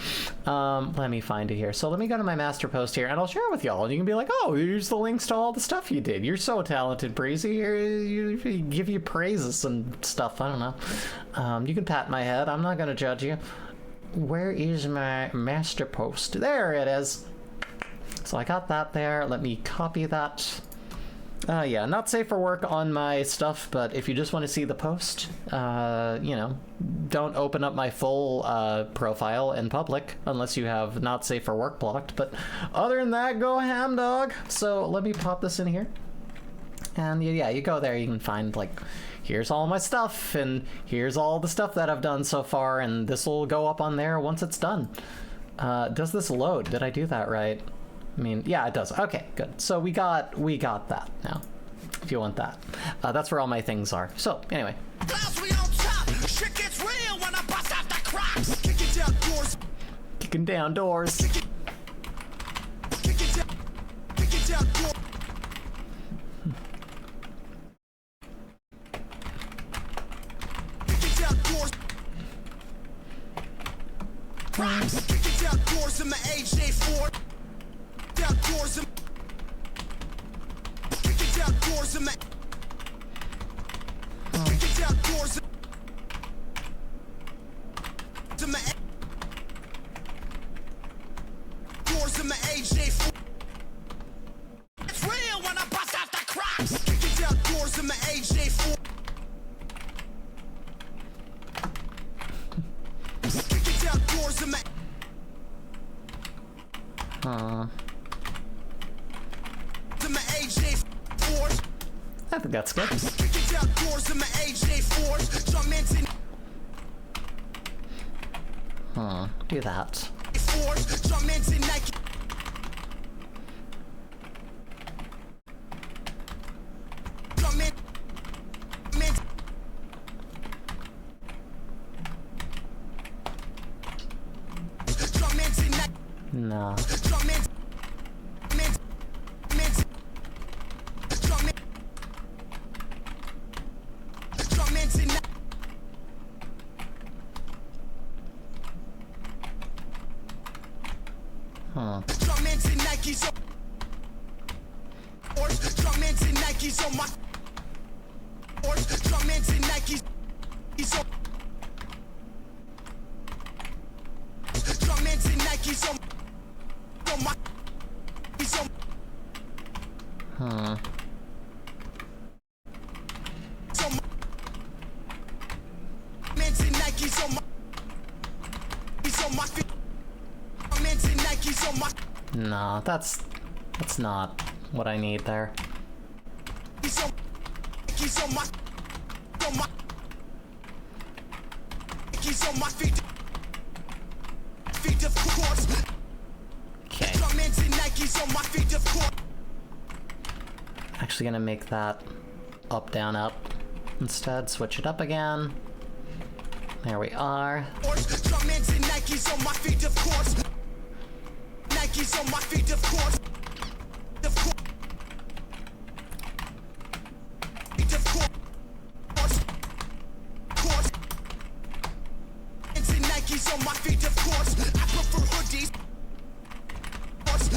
Let me find it here. So let me go to my master post here and I'll share it with y'all. And you can be like, oh, here's the links to all the stuff you did. You're so talented, Breezy. You give you praises and stuff. I don't know. You can pat my head. I'm not going to judge you. Where is my master post? There it is. So I got that there. Let me copy that. Yeah, not safe for work on my stuff, but if you just want to see the post, you know, don't open up my full profile in public unless you have not safe for work blocked. But other than that, go ham, dog. So let me pop this in here. And yeah, you go there, you can find, like, here's all my stuff, and here's all the stuff that I've done so far, and this will go up on there once it's done. Does this load? Did I do that right? I mean, yeah, it does. Okay, good. So we got that now, if you want that. That's where all my things are. So, anyway. Kicking down doors. I think that's good. Do that. No. Huh. Jumpman's in Nikes. He's on. Jumpman's in Nikes on my. He's on. Huh. Jumpman's in Nikes on my. He's on my feet. Jumpman's in Nikes on my. No, that's not what I need there. He's on my. He's on my feet. Feet of course. Okay. Jumpman's in Nikes on my feet of course. Actually gonna make that up, down, up instead. Switch it up again. There we are. Jumpman's in Nikes on my feet of course. Nikes on my feet of course. Of course. Feet of course. Course. In Nikes on my feet of course. I prefer hoodies. Course.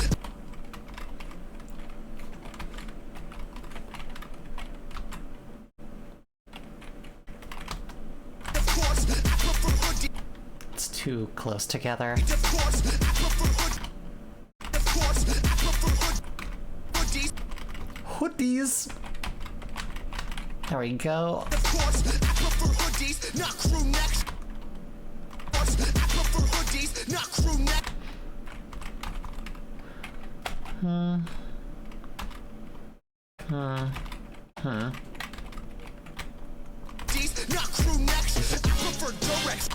Of course, I prefer hoodies. It's too close together. Of course, I prefer hoodies. Of course, I prefer hoodies. Hoodies! There we go. Of course, I prefer hoodies, not crew necks. Of course, I prefer hoodies, not crew necks. Hoodies, not crew necks. I prefer Durex.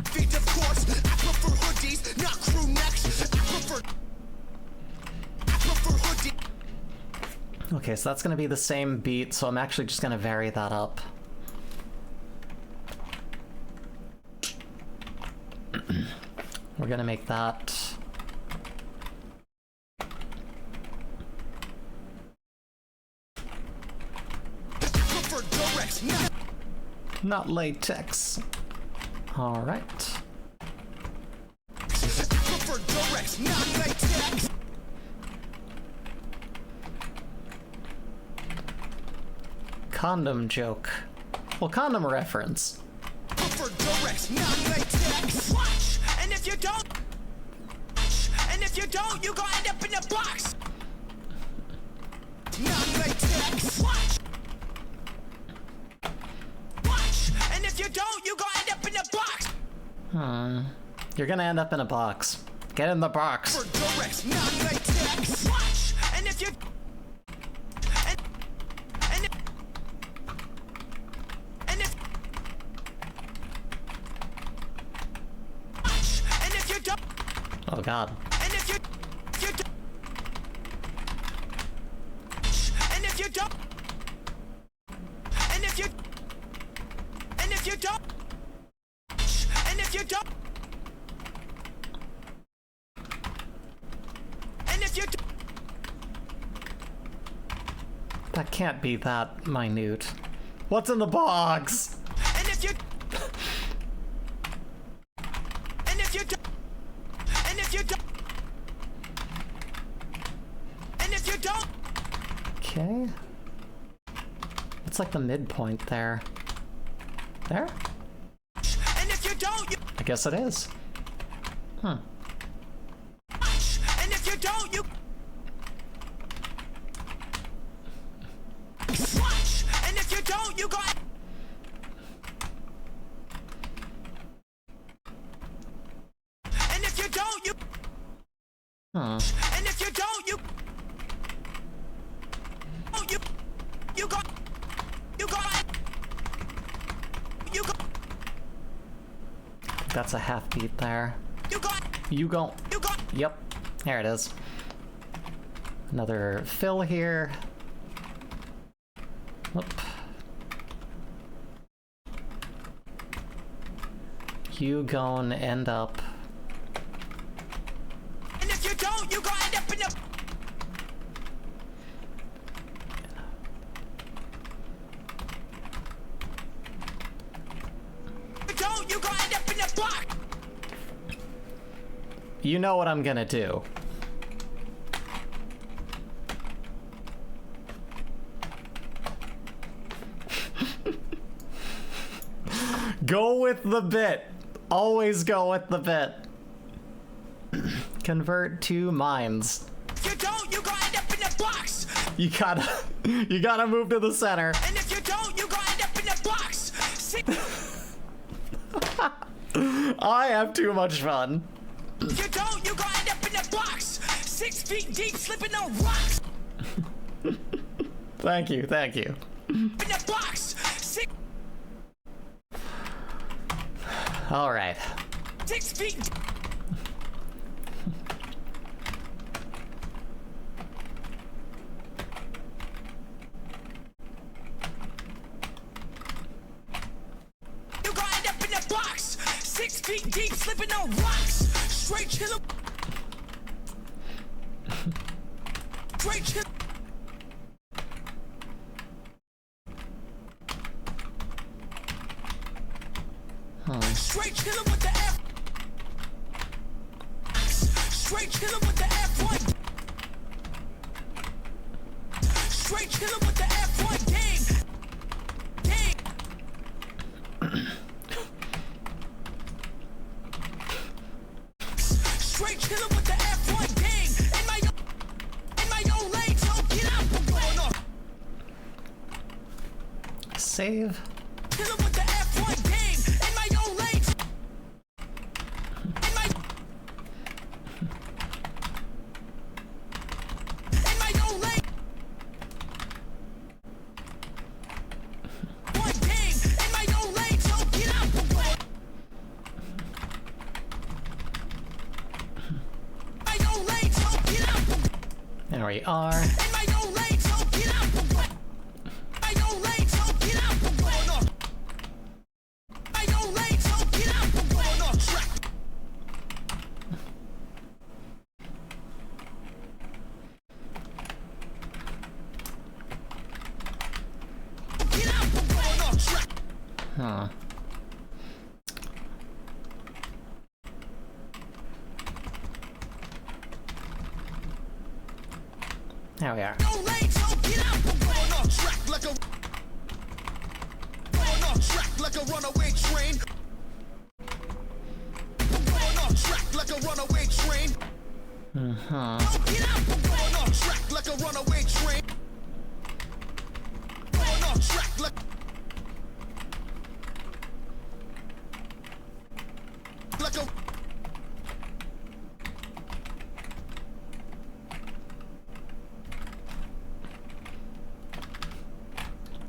Feet, of course, I prefer hoodies, not crew necks. I prefer hoodies. Okay, so that's gonna be the same beat, so I'm actually just gonna vary that up. We're gonna make that... Prefer Durex, not latex. Alright. prefer Durex, not latex. Condom joke. Well, condom reference. Prefer Durex, not latex. Watch, and if you don't, you gon' end up in a box. Not latex. Watch, and if you don't, you gon' end up in a box. You're gonna end up in a box. Get in the box. For Durex, not latex. Watch, and if you don't, Oh god. and if you don't, and if you don't, and if you don't, and if you don't, and if you don't, That can't be that minute. What's in the box? and if you, and if you don't, and if you don't, and if you don't, Okay. It's like the midpoint there. There? and if you don't, you, I guess it is. and if you don't, you. Watch, and if you don't, you got. And if you don't, you. And if you don't, you. Oh, you got. You got. You got. That's a half beat there. You got. You go. You got. Yep. There it is. Another fill here. Whoop. You gonna end up. And if you don't, you gonna end up in the. If you don't, you gonna end up in the box. You know what I'm gonna do. Go with the bit. Always go with the bit. Convert 2 mines. If you don't, you gonna end up in the box. You gotta move to the center. And if you don't, you gonna end up in the box. I have too much fun. If you don't, you gonna end up in the box. 6 feet deep, slipping on rocks. Thank you, thank you. In the box. All right. 6 feet. You gonna end up in the box. 6 feet deep, slipping on rocks. Straight chill. Straight chill. Straight chillin' with the F. Straight chillin' with the F1. Straight chillin' with the F1 game. Straight chillin' with the F1 game. In my own lane, so get out. I'm going off. Save. Chillin' with the F1 game. There we are. Huh. There we are. Like a runaway train. Going off track like a runaway train. Going off track like a runaway train. Going off track like a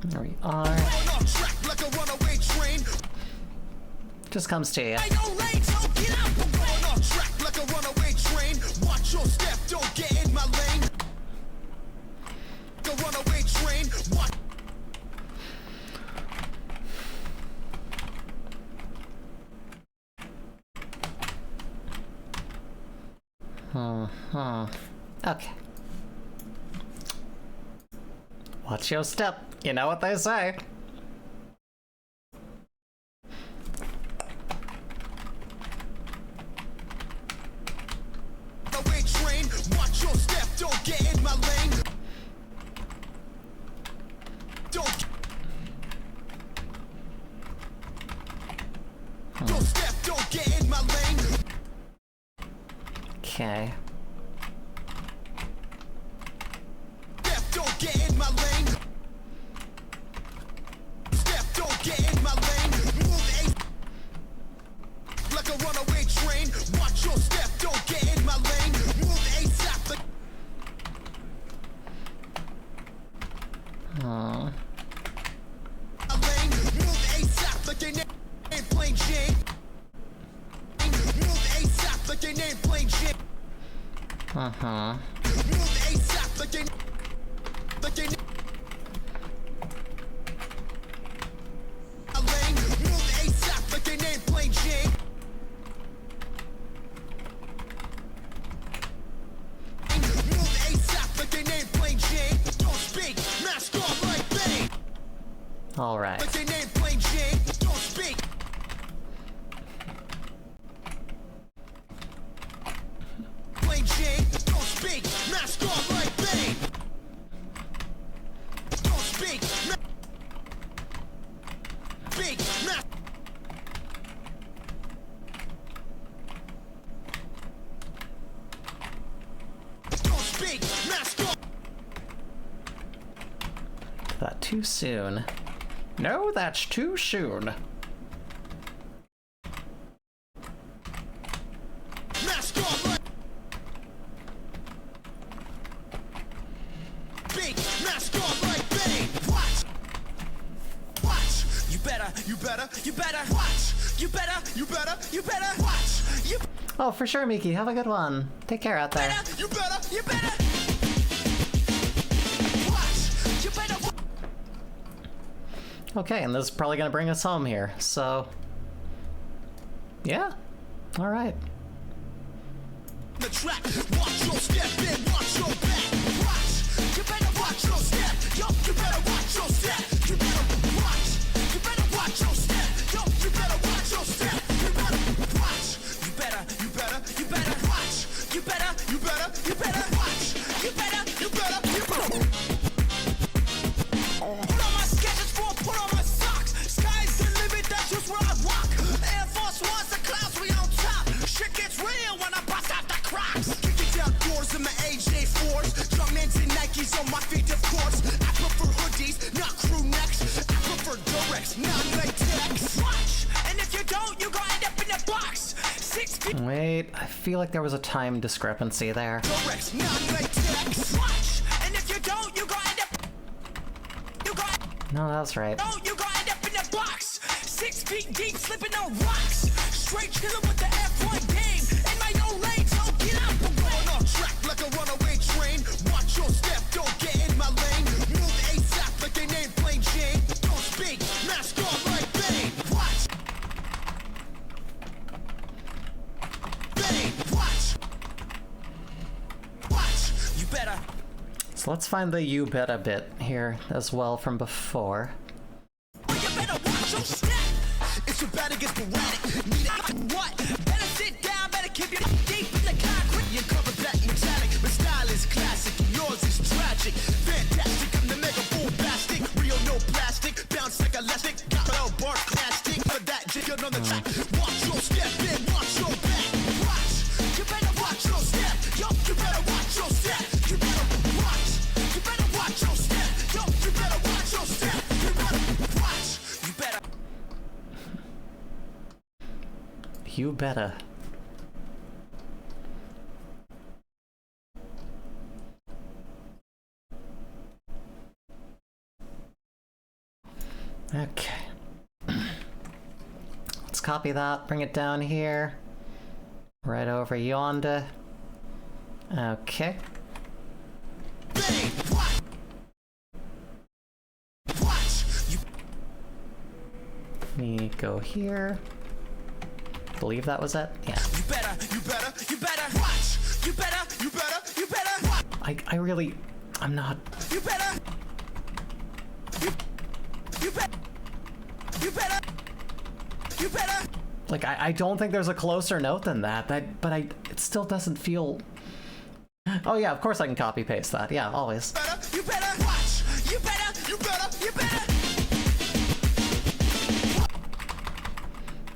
There we are. Just comes to you. Okay. Watch your step. You know what they say. Watch your step, don't get in my lane. Don't. Your step, don't get in my lane. Okay. Step, don't get in my lane. Step, don't get in my lane. Move a like a runaway train. Watch your step, don't get in my lane. Move ASAP like a lane. Move ASAP like your name plain Jane. Move ASAP like your name plain Jane. Move ASAP like your a lane. Move ASAP like your name plain Jane. Move ASAP like your name plain Jane. Don't speak, mask off like Bane. All right. Like your name plain Jane. Don't speak. Plain Jane. Don't speak, mask off like Bane. Don't speak, speak, mask. too soon. No, that's too soon. Mask on like big. Mask on like bang. Watch. Watch. You better. You better. You better. Watch. You better. You better. You better. Watch. You Oh, for sure, Miki. Have a good one. Take care out there. better. You better. You better. Watch. You better. Okay, and this is probably gonna bring us home here, so... yeah. Alright. The track. Watch your step and watch your back. Watch. You better watch your step. Yo, you better watch your step. You better watch. You better watch your step. Yo, you better watch your step. You better watch. You better. You better. You better watch. You better. You better. You better watch. You better. You better. You better. Put on my sketches for put on my socks. Sky's the limit. That's just where I walk. Air Force One's the clouds we on top. Shit gets real when I bust out the Crocs. Kicking down doors in my AJ4s. Jumpmans and Nikes on my feet, of course. I prefer hoodies, not crew necks. I prefer Durex, not latex. Watch, and if you don't, you gonna end up in a box. 6 feet. Wait, I feel like there was a time discrepancy there. Durex, not latex. Watch, and if you don't, you gonna end up. You gonna. No, that's right. Oh, you gonna end up in a box. 6 feet deep, slipping on rocks. Straight chillin' with the F1 game. In my own lane, so get out the way. Going off track like a runaway train. Watch your step, don't get in my lane. Move ASAP like they name plain Jane. Don't speak, mask on like Bane. Watch. Bane, watch. Watch, you better. So let's find the you better bit here as well from before. You better watch your step. If you better get sporadic, need it what? Better sit down, better keep your deep in the concrete. You cover that metallic, but style is classic. Yours is tragic, fantastic. I'm the mega bombastic, real no plastic, bounce like elastic. Got no bark plastic for that jigger on the track. Watch your step and watch your back. Watch, you better watch your step. Yo, you better watch your step. You better watch. You better watch your step. Yo, you better watch your step. You better watch. You better. You better. Okay. Let's copy that, bring it down here. Right over yonder. Okay. Bang, watch. Watch. You Let me go here. Believe that was it? Yeah. You better, you better, you better watch. You better, you better, you better watch. I really... I'm not... You better. You better. You better. You better. Like, I don't think there's a closer note than that, but it still doesn't feel... Oh yeah, of course I can copy paste that. Yeah, always. You better watch. You better. You better. You better.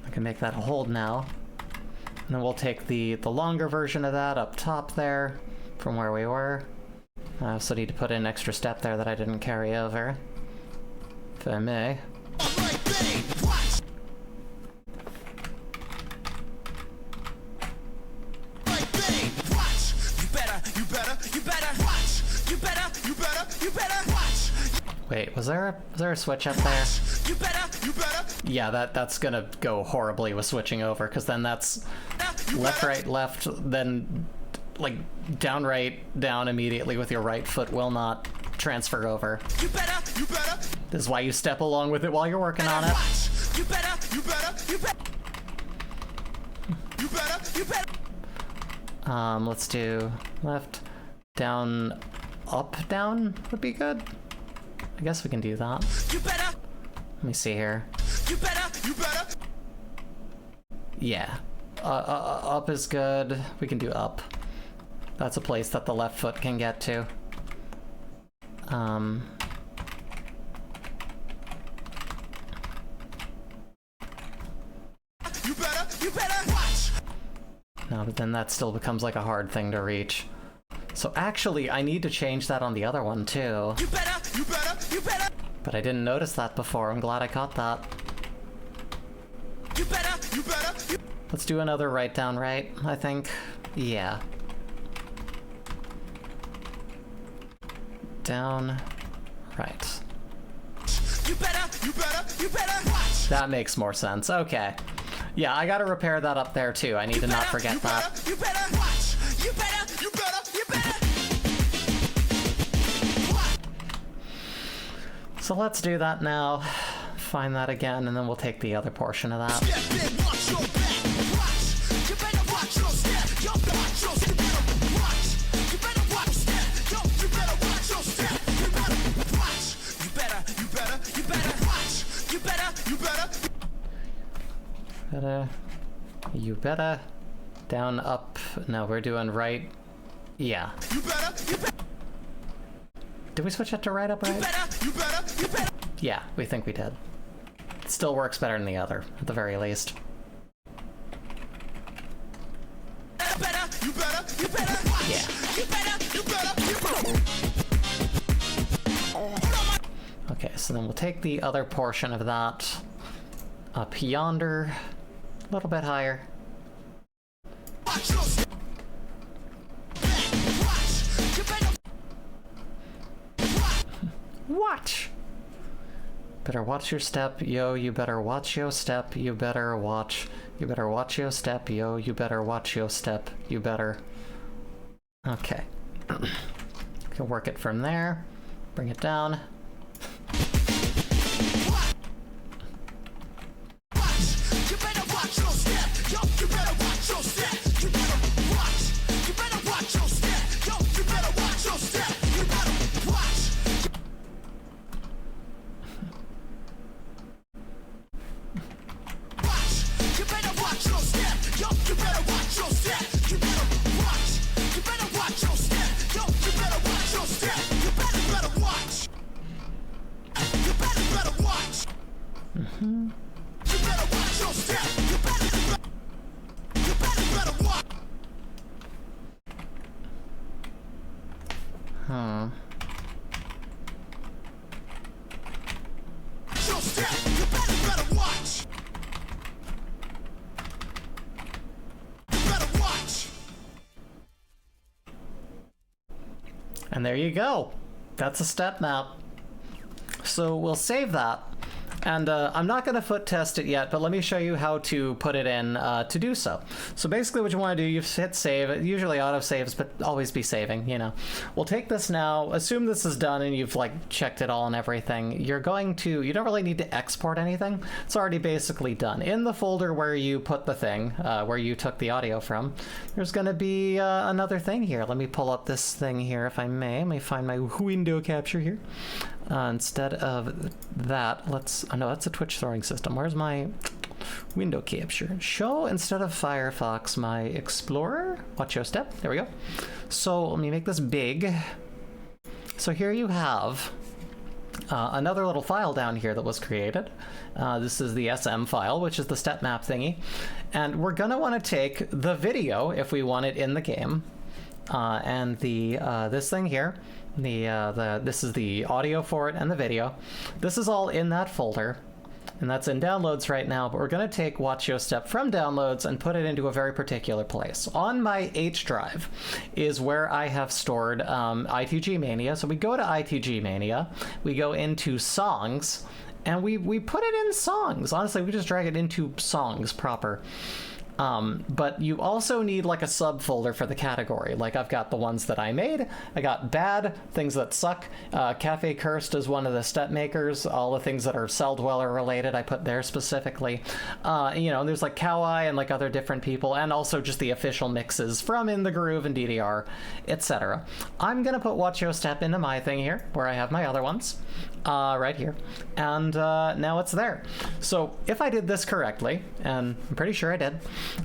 I can make that hold now. And then we'll take the longer version of that up top there from where we were. I also need to put in an extra step there that I didn't carry over. If I may. Like Bane, watch. Like Bane, watch. You better. You better. You better watch. You better. You better. You better watch. Wait, was there a switch up there? You better. You better. Yeah, that's gonna go horribly with switching over, because then that's left, right, left, then like down, right, down immediately with your right foot will not transfer over. You better. You better. This is why you step along with it while you're working on it. Watch. You better. You better. You better. You better. You better. Let's do left, down, up, down would be good. I guess we can do that. You better. Let me see here. You better. You better. Yeah. Up is good. We can do up. That's a place that the left foot can get to. You better. You better. Watch. No, but then that still becomes like a hard thing to reach. So actually, I need to change that on the other one too. You better. You better. You better. But I didn't notice that before. I'm glad I caught that. You better. Let's do another right down right, I think. Yeah. Down right. You better watch. That makes more sense. Okay. Yeah, I gotta repair that up there too. I need to not forget that. You better watch. You better. So let's do that now. Find that again, and then we'll take the other portion of that. Step in, watch your back. Watch. You better watch your step. You better watch your step. You better watch. You better watch your step. You better watch your step. You better watch. You better watch. You better. Down, up. No, we're doing right. Yeah. You better. Did we switch it to right up, right? You better. Yeah, we think we did. It still works better than the other, at the very least. You better watch. Yeah. You better. Okay, so then we'll take the other portion of that up yonder, a little bit higher. Watch your step. Watch. You better. Watch! Better watch your step, yo, you better watch your step, you better watch your step, yo, you better watch your step, you better. Okay. Can work it from there, bring it down. You better watch your step. Yo, you better watch your step. You better watch. You better watch your step. Yo, you better watch your step. You better watch. You better watch your step. Yo, you better watch your step. You better watch. You better watch your step. Yo, you better watch your step. You better watch. You better watch. You better watch your step. You better watch. Your step. You better watch. Better watch. And there you go. That's a step map. So we'll save that. And I'm not going to foot test it yet, but let me show you how to put it in to do so. So basically what you want to do, you hit save. It usually auto-saves, but always be saving, you know. We'll take this now. Assume this is done and you've like checked it all and everything. You're going to, you don't really need to export anything. It's already basically done. In the folder where you put the thing, where you took the audio from, there's going to be another thing here. Let me pull up this thing here if I may. Let me find my window capture here. Instead of that, let's, oh no, that's a Twitch throwing system. Where's my window capture? Show instead of Firefox my Explorer. Watch your step. There we go. So let me make this big. So here you have another little file down here that was created. This is the SM file, which is the Stepmap thingy. And we're gonna want to take the video if we want it in the game. And the this thing here, this is the audio for it and the video. This is all in that folder, and that's in downloads right now, but we're going to take Watch Your Step from downloads and put it into a very particular place. On my H drive is where I have stored ITGmania. So we go to ITGmania, we go into songs, and we put it in songs. Honestly, we just drag it into songs proper. But you also need like a subfolder for the category. Like I've got the ones that I made. I got bad, things that suck. Cafe Cursed is one of the step makers. All the things that are Cell Dweller related, I put there specifically. You know, there's like Cow Eye and like other different people, and also just the official mixes from In the Groove and DDR, etc. I'm gonna put Watch Your Step into my thing here, where I have my other ones, right here. And now it's there. So if I did this correctly, and I'm pretty sure I did,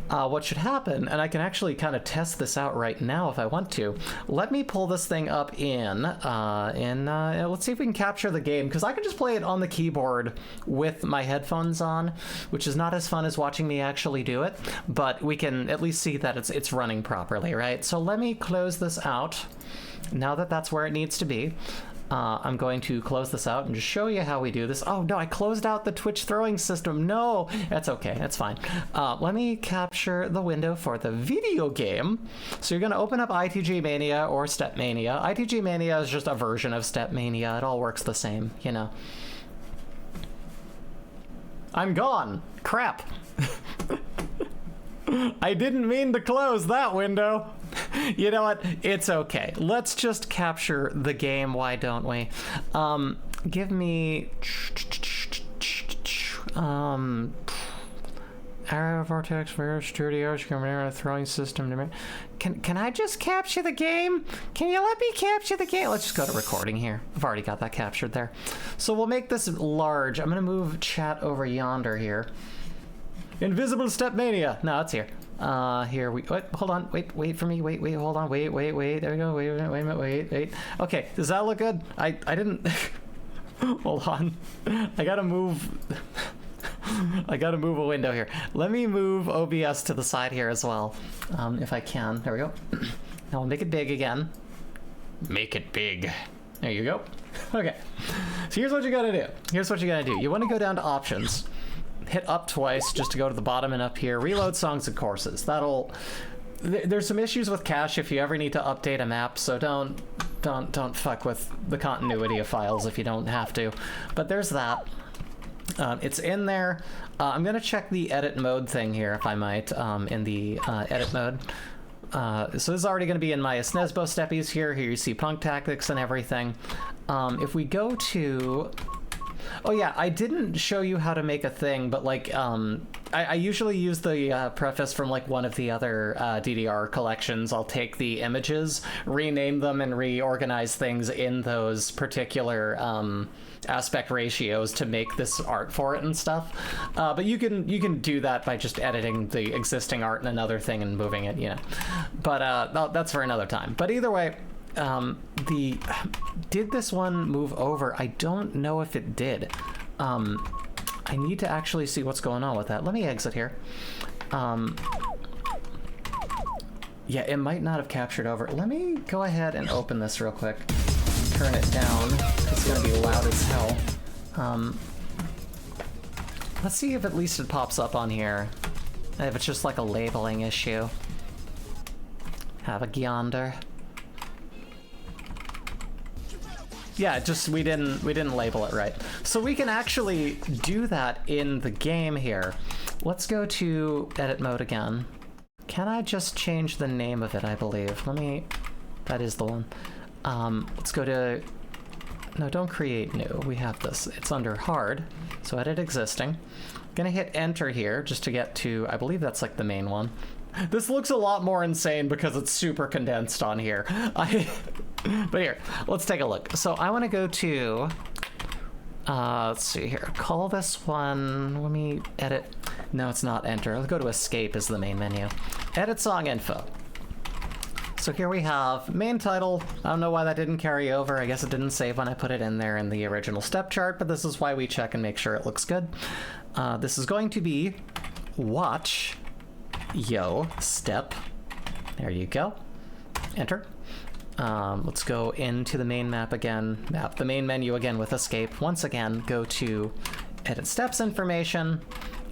what should happen, and I can actually kind of test this out right now if I want to. Let me pull this thing up in let's see if we can capture the game, because I can just play it on the keyboard with my headphones on, which is not as fun as watching me actually do it, but we can at least see that it's running properly, right? So let me close this out now that that's where it needs to be. I'm going to close this out and just show you how we do this. Oh no, I closed out the Twitch throwing system. No, that's okay, that's fine. Let me capture the window for the video game. So you're gonna open up ITGmania or Stepmania. ITGmania is just a version of Stepmania. It all works the same, you know. I'm gone. Crap. I didn't mean to close that window. You know what? It's okay. Let's just capture the game. Why don't we? Give me Arrow Vortex Mirror Studios camera throwing system. Can I just capture the game? Can you let me capture the game? Let's just go to recording here. I've already got that captured there. So we'll make this large. I'm gonna move chat over yonder here. Invisible Stepmania. No, it's here. Here we. Wait, hold on. Wait for me. Wait. Hold on. Wait. There we go. Wait a minute. Wait. Okay. Does that look good? I didn't. Hold on. I gotta move. I gotta move a window here. Let me move OBS to the side here as well, if I can. There we go. Now I'll make it big again. Make it big. There you go. Okay. So here's what you gotta do. You want to go down to options. Hit up twice just to go to the bottom and up here. Reload songs and courses. That'll. There's some issues with cache if you ever need to update a map, so don't fuck with the continuity of files if you don't have to. But there's that. It's in there. I'm gonna check the edit mode thing here, if I might, in the edit mode. So this is already gonna be in my SNESBO steppies here. Here you see punk tactics and everything. If we go to. Oh yeah, I didn't show you how to make a thing, but like, I usually use the preface from like one of the other DDR collections. I'll take the images, rename them, and reorganize things in those particular aspect ratios to make this art for it and stuff. But you can do that by just editing the existing art in another thing and moving it, you know. But that's for another time. But either way. Did this one move over? I don't know if it did. I need to actually see what's going on with that. Let me exit here. Yeah, it might not have captured over. Let me go ahead and open this real quick. Turn it down. It's gonna be loud as hell. Let's see if at least it pops up on here. If it's just like a labeling issue. Have a yonder. Yeah, just we didn't label it right. So we can actually do that in the game here. Let's go to edit mode again. Can I just change the name of it, I believe? That is the one. Let's go to, no, don't create new. We have this, it's under hard. So edit existing. Gonna hit enter here just to get to, I believe that's like the main one. This looks a lot more insane because it's super condensed on here. But here, let's take a look. So I want to go to, let's see here, call this one, let me edit. No, it's not enter. Let's go to escape as the main menu. Edit song info. So here we have main title. I don't know why that didn't carry over. I guess it didn't save when I put it in there in the original step chart, but this is why we check and make sure it looks good. This is going to be watch yo step. There you go. Enter. Let's go into the main map again. Map the main menu again with escape. Once again, go to edit steps information.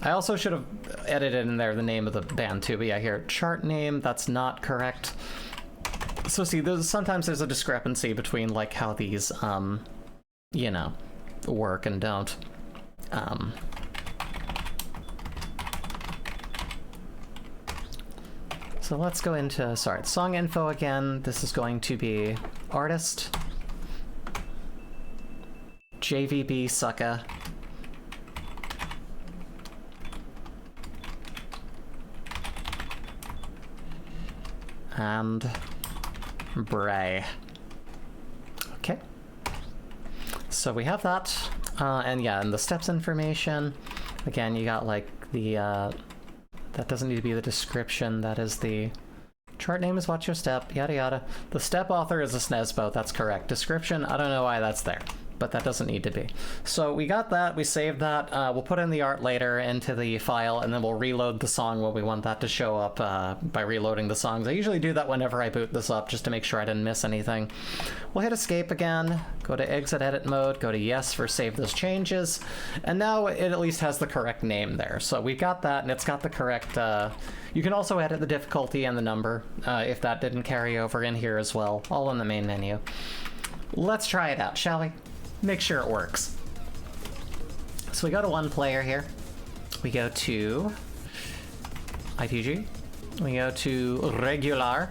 I also should have edited in there the name of the band too, but yeah, here, chart name, that's not correct. So see, sometimes there's a discrepancy between like how these, you know, work and don't. So let's go into, sorry, song info again. This is going to be artist, JVB Sucka, and Bray. Okay. So we have that, and yeah, and the steps information. Again, you got like the, that doesn't need to be the description. That is the chart name is Watch Your Step, yada yada. The step author is a SNESBO, that's correct. Description, I don't know why that's there. but that doesn't need to be. So we got that, we saved that, we'll put in the art later into the file, and then we'll reload the song when we want that to show up by reloading the songs. I usually do that whenever I boot this up, just to make sure I didn't miss anything. We'll hit escape again, go to exit edit mode, go to yes for save those changes, and now it at least has the correct name there. So we got that, and it's got the correct, you can also edit the difficulty and the number, if that didn't carry over in here as well, all in the main menu. Let's try it out, shall we? Make sure it works. So we go to one player here. We go to ITG. We go to regular.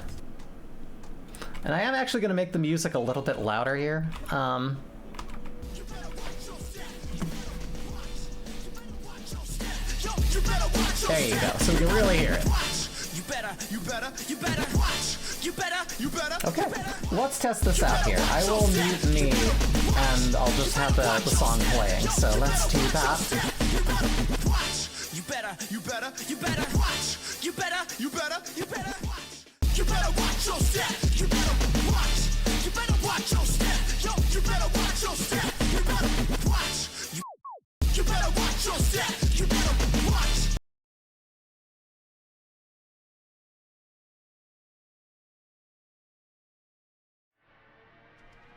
And I am actually going to make the music a little bit louder here. There you go. So we can really hear it. Okay, let's test this out here. I will mute me, and I'll just have the song playing. So let's do that. You better watch your step. You better watch your step. Yo, you better watch your step. You better watch. You better watch your step. You better watch.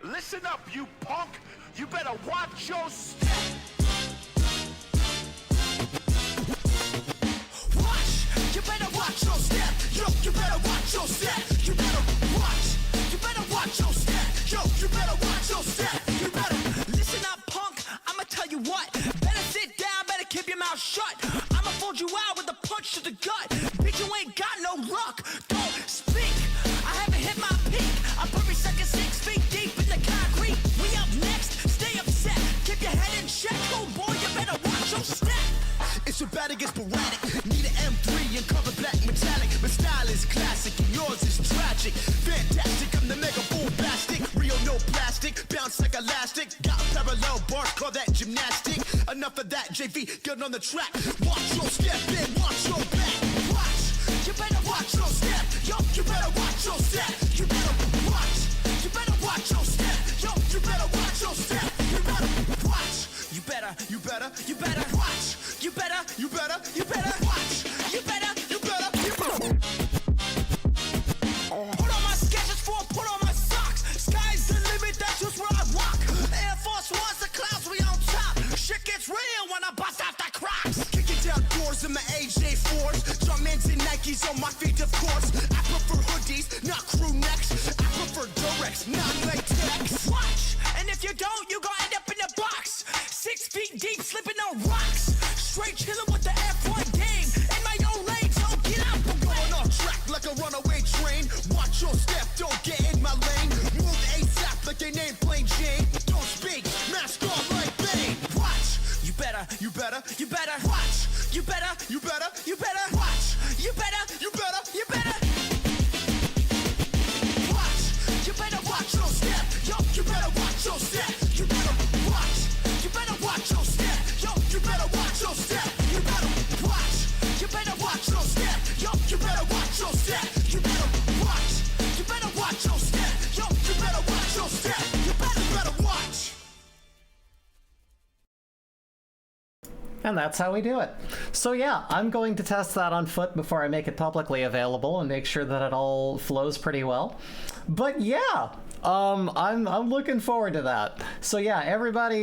Listen up, you punk! You better watch your step! Watch! You better watch your step! Yo, you better watch your step! You better watch! You better watch your step! Yo, you better watch your step! You better listen up, punk! I'ma tell you what! Better sit down, better keep your mouth shut! I'ma fold you out with a punch to the gut! Bitch, you ain't got no luck! Don't speak! I haven't hit my peak! I'm every second 6 feet deep in the concrete! We up next! Stay upset! Keep your head in check! Oh boy, you better watch your step! It's your bad against sporadic. Need an M3 and cover black metallic. My style is classic and yours is tragic. Fantastic, I'm the mega bombastic. Real, no plastic, bounce like elastic. Got parallel bars, call that gymnastic. Enough of that, JV, get on the track. Watch your step and watch your back. Watch, you better watch your step. Yo, you better watch your step. You better watch, you better watch your step. Yo, you better watch your step. You better watch. You better watch. You better watch. You better watch. You better watch. Put on my sketches for put on my socks. Sky's the limit, that's just where I walk. Air Force One's the clouds, we on top. Shit gets real when I bust out the Crocs. Kicking down doors in my AJ4s. Jumpmans and Nikes on my feet, of course. I prefer hoodies, not crew necks. I prefer Durex, not latex. Watch, and if you don't, you gon' end up in the box. 6 feet deep, slipping on rocks. Straight chillin' with the F1 game. In my own lane, so get out the way. Going off track like a runaway train. Watch your step, don't get in my lane. Move ASAP like they name plain Jane. Don't speak, mask on like Bane. Watch, you better watch. You better watch. You better watch. You better watch. You better watch. You better watch your step. Yo, you better watch your step. You better watch. You better watch your step. Yo, you better watch your step. You better watch. You better watch your step. Yo, you better watch your step. You better watch. You better watch your step. Yo, you better watch your step. You better watch. And that's how we do it. So yeah, I'm going to test that on foot before I make it publicly available and make sure that it all flows pretty well. But yeah, I'm looking forward to that. So yeah, everyone,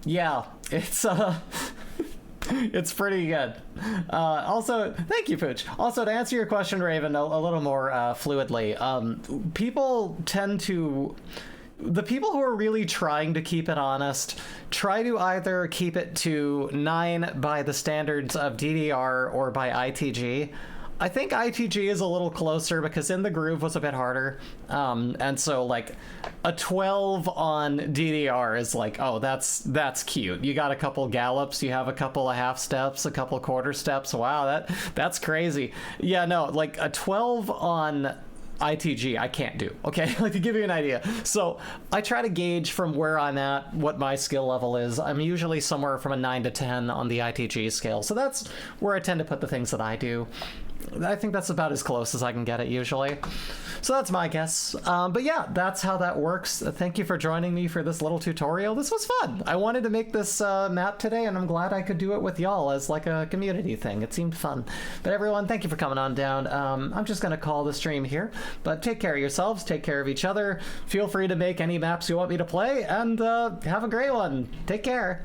yeah, it's it's pretty good. Also, thank you, Pooch. Also, to answer your question, Raven, a little more fluidly, the people who are really trying to keep it honest try to either keep it to 9 by the standards of DDR or by ITG. I think ITG is a little closer because In the Groove was a bit harder. And so like a 12 on DDR is like, oh, that's cute. You got a couple gallops, you have a couple of half steps, a couple quarter steps. Wow, that's crazy. Yeah, no, like a 12 on ITG I can't do, okay? Like, to give you an idea. So I try to gauge from where I'm at, what my skill level is. I'm usually somewhere from a 9 to 10 on the ITG scale. So that's where I tend to put the things that I do. I think that's about as close as I can get it usually. So that's my guess. But yeah, that's how that works. Thank you for joining me for this little tutorial. This was fun. I wanted to make this map today, and I'm glad I could do it with y'all as like a community thing. It seemed fun. But everyone, thank you for coming on down. I'm just going to call the stream here. But take care of yourselves. Take care of each other. Feel free to make any maps you want me to play, and have a great one. Take care.